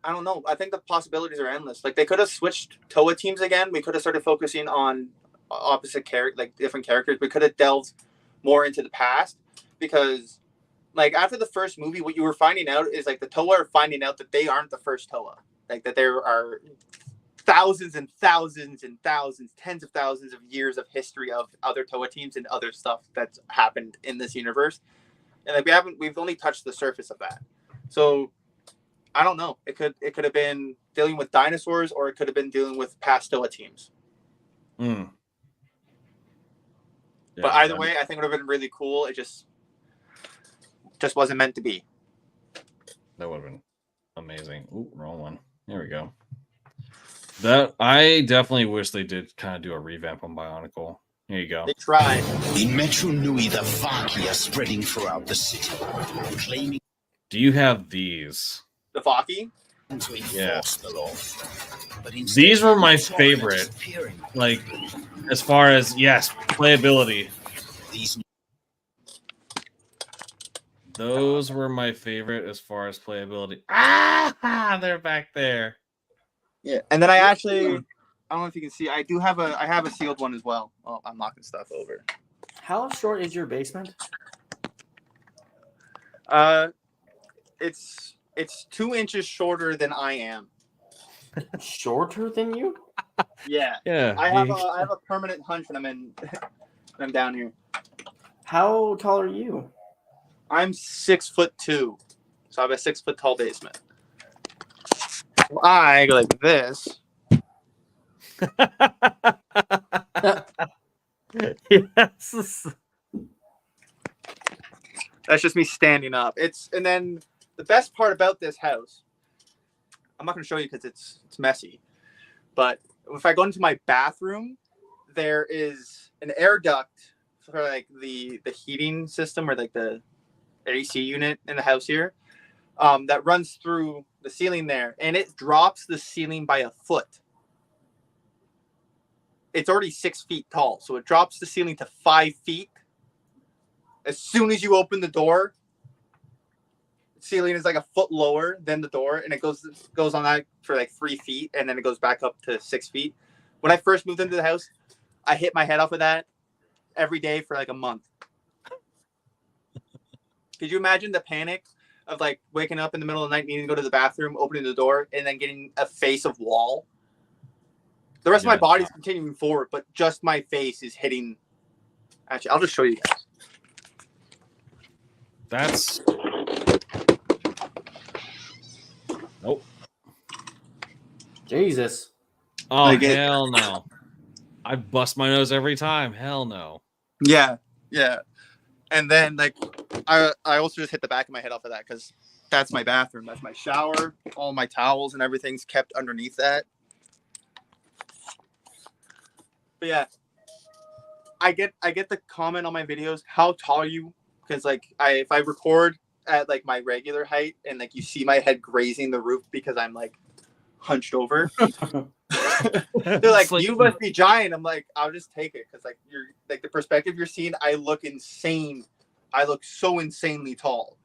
I don't know. I think the possibilities are endless. Like they could have switched Toa teams again. We could have started focusing on opposite different characters. We could have delved more into the past because, like after the first movie, what you were finding out is like the Toa are finding out that they aren't the first Toa. Like that there are thousands and thousands and thousands, tens of thousands of years of history of other Toa teams and other stuff that's happened in this universe. And like we've only touched the surface of that. So I don't know. It could have been dealing with dinosaurs, or it could have been dealing with past Toa teams. Yeah, but either way, I think it would have been really cool. It just wasn't meant to be. That would have been amazing. Ooh, wrong one. There we go. That I definitely wish they did kind of do a revamp on Bionicle. Here you go. They tried. In Metro Nui, the Vaki are spreading throughout the city, claiming. Do you have these? The Vaki? Yeah. The law. But These were my favorite. Like, as far as playability. Those were my favorite as far as playability. They're back there. Yeah, and then I don't know if you can see. I have a sealed one as well. Oh, I'm knocking stuff over. How short is your basement? It's 2 inches shorter than I am. Shorter than you? Yeah. Yeah. I have a permanent hunch when I'm down here. How tall are you? I'm 6'2", so I have a 6 foot tall basement. I go like this. Yes. That's just me standing up. And then the best part about this house, I'm not going to show you because it's messy, but if I go into my bathroom, there is an air duct for like the heating system or like the AC unit in the house here, that runs through the ceiling there, and it drops the ceiling by a foot. It's already 6 feet tall, so it drops the ceiling to 5 feet. As soon as you open the door, the ceiling is like a foot lower than the door, and it goes on that for like 3 feet, and then it goes back up to 6 feet. When I first moved into the house, I hit my head off of that every day for like a month. Could you imagine the panic of like waking up in the middle of the night, needing to go to the bathroom, opening the door, and then getting a face of wall? The rest of my body's continuing forward, but just my face is hitting. Actually, I'll just show you guys. That's nope. Jesus. Oh, hell no. I bust my nose every time. Hell no. Yeah. And then like I also just hit the back of my head off of that because that's my bathroom. That's my shower. All my towels and everything's kept underneath that. But yeah, I get the comment on my videos, how tall are you? Because like if I record at like my regular height and like you see my head grazing the roof because I'm like hunched over. They're like, you must be giant. I'm like, I'll just take it because like you're like the perspective you're seeing, I look insane. I look so insanely tall.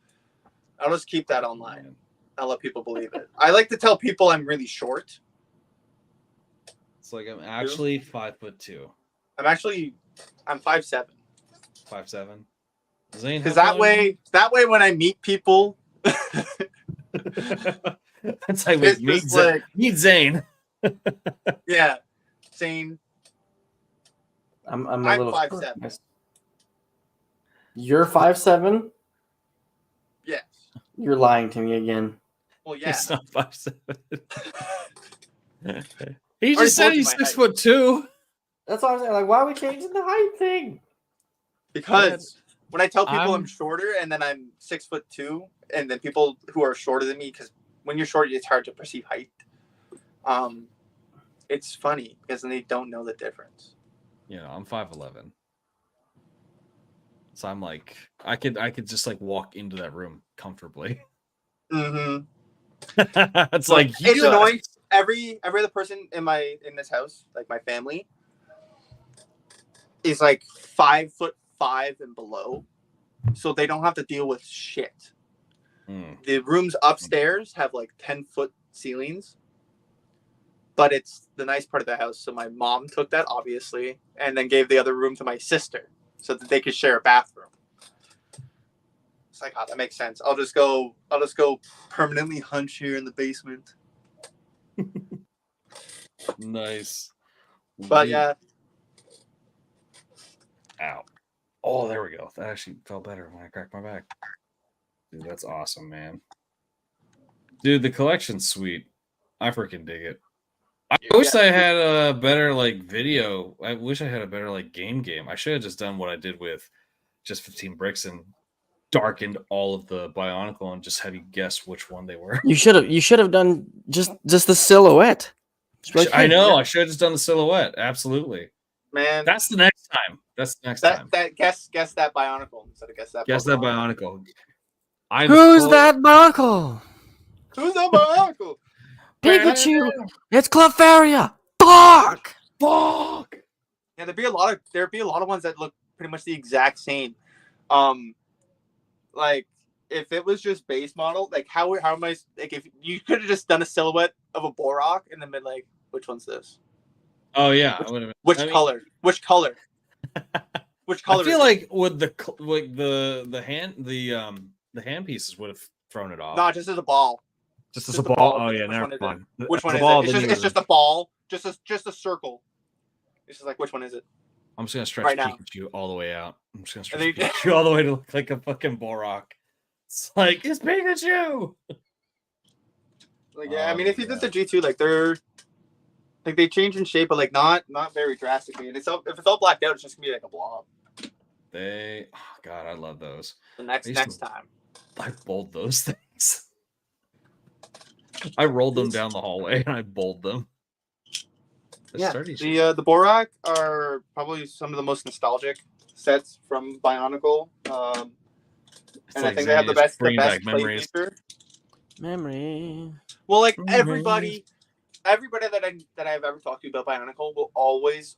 I'll just keep that online. I'll let people believe it. I like to tell people I'm really short. It's like I'm actually 5'2". I'm 5'7". 5'7". Zane, because that way when I meet people, it's like meet Zane. Yeah, Zane. I'm a little 5'7". You're 5'7"? Yes. You're lying to me again. Well, yeah. It's not 5'7". He just said he's 6'2". That's what I'm saying. Like, why are we changing the height thing? Because when I tell people I'm shorter and then I'm 6'2", and then people who are shorter than me, because when you're short, it's hard to perceive height. It's funny because then they don't know the difference. You know, I'm 5'11". So I'm like, I could just like walk into that room comfortably. Mm-hmm. It's like it's annoying. Every other person in this house, like my family, is like 5'5" and below, so they don't have to deal with shit. The rooms upstairs have like 10-foot ceilings, but it's the nice part of the house. So my mom took that obviously, and then gave the other room to my sister so that they could share a bathroom. It's like, oh, that makes sense. I'll just go permanently hunch here in the basement. Nice. But yeah. Ow. Oh, there we go. That actually felt better when I cracked my back. Dude, that's awesome, man. Dude, the collection's sweet. I freaking dig it. I wish I had a better like video. I wish I had a better like game. I should have just done what I did with just 15 bricks and darkened all of the Bionicle and just had you guess which one they were. You should have done just the silhouette. I know. I should have just done the silhouette. Absolutely. Man, that's the next time. That's the next time. Guess that Bionicle instead of guess that. Guess that Bionicle. Who's that Bionicle? Who's that Bionicle? Pikachu. It's Clefairy. Fuck. Yeah, there'd be a lot of ones that look pretty much the exact same. Like if it was just base model, like how am I like if you could have just done a silhouette of a Borok and then been like, which one's this? Oh yeah, which color? Which color? Which color? I feel like with the hand pieces would have thrown it off. No, just as a ball. Just as a ball. Oh yeah, never mind. Which one is it? It's just a ball. Just a circle. It's just like, which one is it? I'm just gonna stretch Pikachu all the way out. I'm just gonna stretch Pikachu all the way to look like a fucking Borok. It's like, it's Pikachu. Like, yeah, I mean, if you did the G2, like they're Like they change in shape, but like not very drastically. And if it's all blacked out, it's just gonna be like a blob. God, I love those. The next time. I bowled those things. I rolled them down the hallway and I bowled them. The Borak are probably some of the most nostalgic sets from Bionicle. And I think they have the best play feature. Memory. Well, like everybody that I've ever talked to about Bionicle will always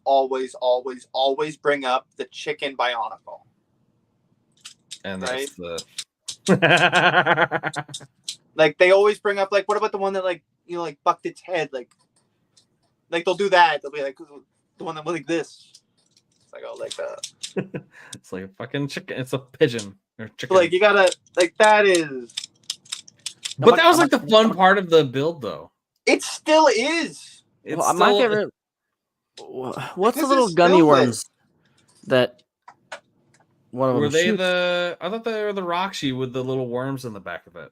bring up the chicken Bionicle. And right? that's like they always bring up like, what about the one that like bucked its head? Like they'll do that. They'll be like the one that was like this. It's like it's like a fucking chicken. It's a pigeon or chicken. Like you gotta like that is. But that was like the fun part of the build, though. It still is. My favorite. What's the little gummy worms that? One of them were they shoots? I thought they were the Roxy with the little worms in the back of it.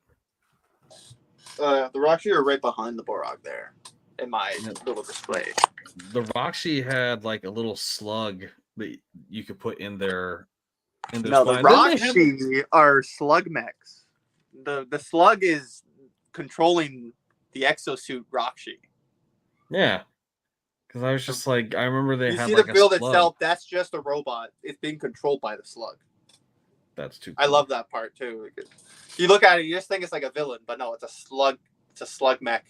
The Roxy are right behind the Borak there in my little display. The Roxy had like a little slug that you could put in their. No, the Roxy are slug mechs. The slug is controlling the exosuit Roxy. Yeah. Because I was just like, I remember they had like the build slug. itself. That's just a robot. It's being controlled by the slug. That's too cool. I love that part too. You look at it, you just think it's like a villain, but no, it's a slug. It's a slug mech.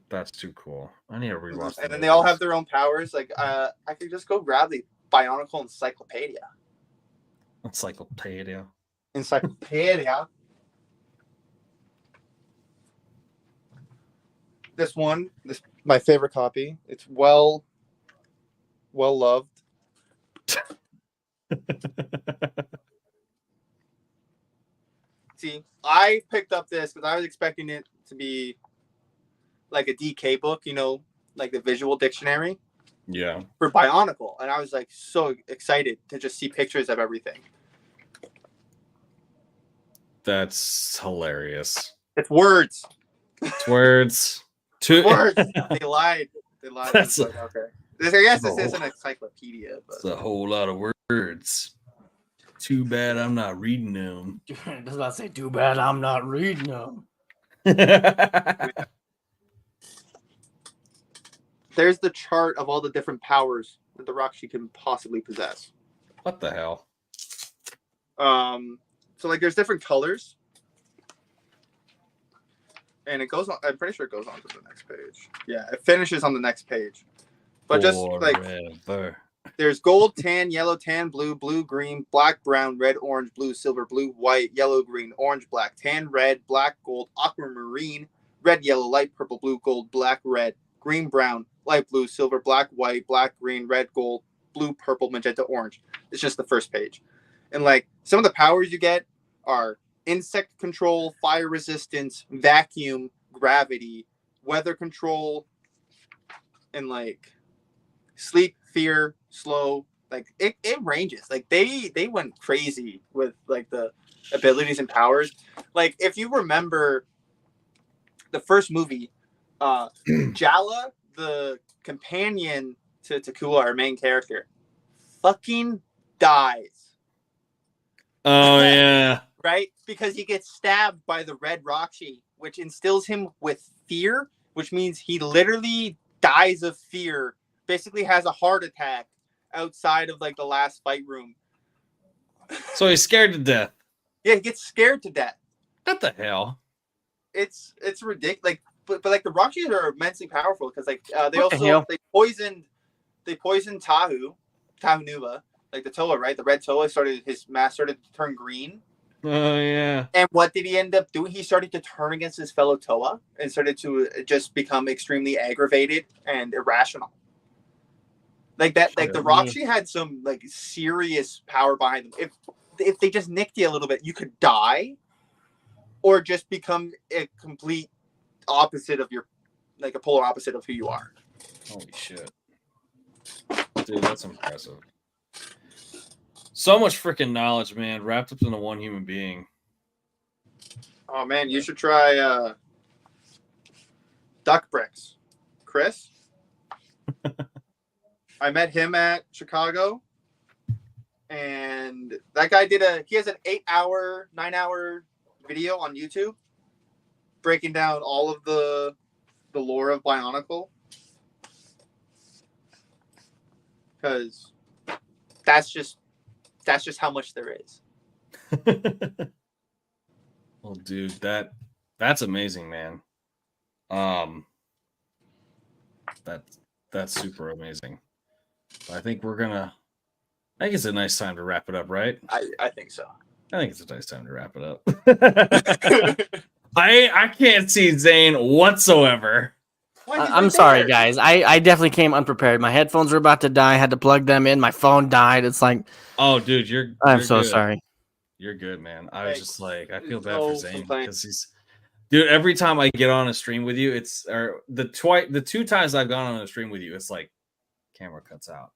That's too cool. I need to rewatch. And then they all have their own powers. Like I could just go grab the Bionicle Encyclopedia. Encyclopedia. This my favorite copy. It's well loved. See, I picked up this because I was expecting it to be like a DK book, like the visual dictionary. Yeah. For Bionicle, and I was like so excited to just see pictures of everything. That's hilarious. It's words. It's words. Words. They lied. That's okay. I guess this is an encyclopedia, but it's a whole lot of words. Too bad I'm not reading them. I was about to say, too bad I'm not reading them. There's the chart of all the different powers that the Roxy can possibly possess. What the hell? So like there's different colors. And it goes on. I'm pretty sure it goes on to the next page. Yeah, it finishes on the next page. But just like there's gold, tan, yellow, tan, blue, blue, green, black, brown, red, orange, blue, silver, blue, white, yellow, green, orange, black, tan, red, black, gold, aquamarine, red, yellow, light purple, blue, gold, black, red, green, brown, light blue, silver, black, white, black, green, red, gold, blue, purple, magenta, orange. It's just the first page. And like some of the powers you get are insect control, fire resistance, vacuum, gravity, weather control, and like sleep, fear, slow. Like it ranges. Like they went crazy with like the abilities and powers. Like if you remember the first movie, Jala, the companion to Takua, our main character, fucking dies. Oh yeah. Right? Because he gets stabbed by the red Roxy, which instills him with fear, which means he literally dies of fear, basically has a heart attack outside of like the last fight room. So he's scared to death. Yeah, he gets scared to death. What the hell? It's ridiculous. Like, but like the Roxys are immensely powerful because like they poisoned Tahu Nuva, like the Toa, right? The red Toa his mask started to turn green. Oh yeah. And what did he end up doing? He started to turn against his fellow Toa and started to just become extremely aggravated and irrational. Like that, like the Roxy had some like serious power behind them. If they just nicked you a little bit, you could die, or just become a complete opposite of a polar opposite of who you are. Holy shit, dude, that's impressive. So much freaking knowledge, man, wrapped up into one human being. Oh man, you should try duck bricks. Chris. I met him at Chicago, and that guy he has an 8-hour, 9-hour video on YouTube breaking down all of the lore of Bionicle. Because that's just how much there is. Well, dude, that's amazing, man. That's super amazing. I think I think it's a nice time to wrap it up, right? I think so. I think it's a nice time to wrap it up. I can't see Zane whatsoever. I'm sorry, guys. I definitely came unprepared. My headphones were about to die. I had to plug them in. My phone died. It's like, oh, dude, I'm you're so good. sorry. You're good, man. I was Thanks. just like, I feel bad No for Zane complaints. because dude, every time I get on a stream with you, the 2 times I've gone on a stream with you, it's like camera cuts out.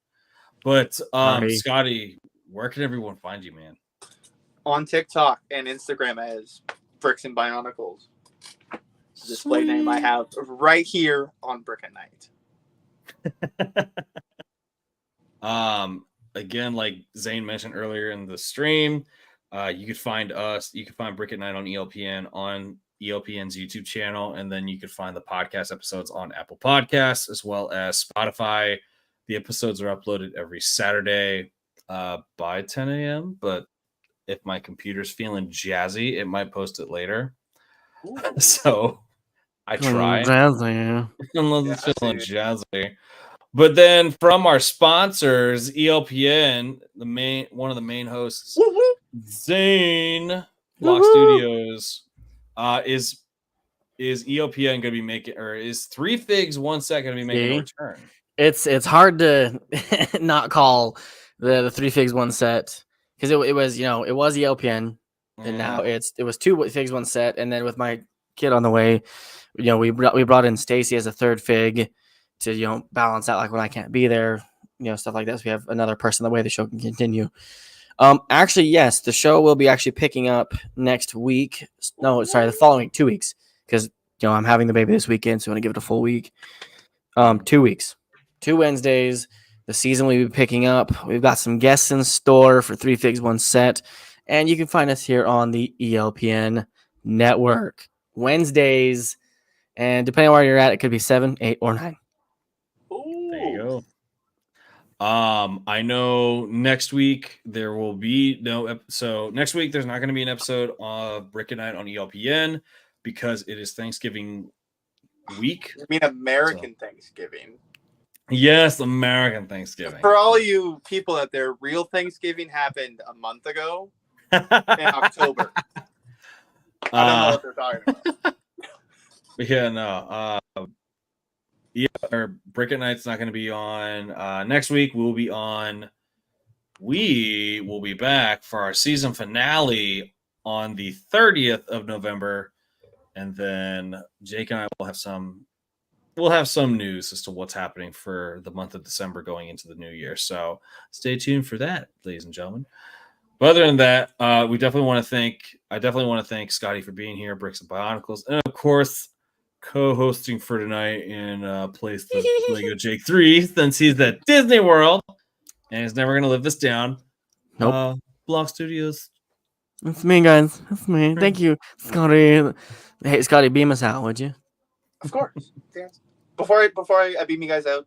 But Sorry. Scotty, where can everyone find you, man? On TikTok and Instagram as Bricks N Bionicles. Display name I have right here on Brick Nite. Again, like Zane mentioned earlier in the stream, you could find us. You can find Brick Nite on ELPN's YouTube channel, and then you could find the podcast episodes on Apple Podcasts as well as Spotify. The episodes are uploaded every Saturday by 10 a.m. But if my computer's feeling jazzy, it might post it later. So I try. Jazzy. Unless it's feeling jazzy. But then from our sponsors, ELPN, one of the main hosts, Zane Block Studios, is ELPN going to be making, or is 3 Figs 1 Sec going to be making a return? It's hard to not call the 3 Figs 1 Set because it was ELPN, and now it was 2 Figs 1 Set, and then with my kid on the way, we brought in Stacy as a 3rd Fig to balance out like when I can't be there, stuff like that. So we have another person the way the show can continue. Actually, yes, the show will be actually picking up next week. No, sorry, the following 2 weeks because I'm having the baby this weekend, so I want to give it a full week. 2 weeks, 2 Wednesdays. The season will be picking up. We've got some guests in store for 3 Figs 1 Set, and you can find us here on the ELPN network Wednesdays, and depending on where you're at, it could be 7, 8, or 9. There you go. I know next week there will be no. So next week there's not going to be an episode of Brick Nite on ELPN because it is Thanksgiving week. I mean, American Thanksgiving. Yes, American Thanksgiving. For all you people out there, real Thanksgiving happened a month ago in October. I don't know what they're talking about. Yeah, no. Brick Nite's not going to be on next week. We will be back for our season finale on the 30th of November, and then Jake and I will have some news as to what's happening for the month of December going into the new year. So stay tuned for that, ladies and gentlemen. But other than that, I definitely want to thank Scotty for being here, Bricks N Bionicles, and of course co-hosting for tonight in place of Lego Jake 3 since he's at Disney World and he's never gonna live this down. Nope. Block Studios. That's me, guys. That's me. Thank you, Scotty. Hey, Scotty, beam us out, would you? Of course. Before I beam you guys out,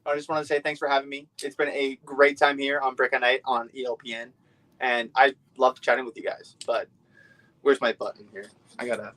I just want to say thanks for having me. It's been a great time here on Brick Nite on ELPN, and I loved chatting with you guys. But where's my button here? I gotta.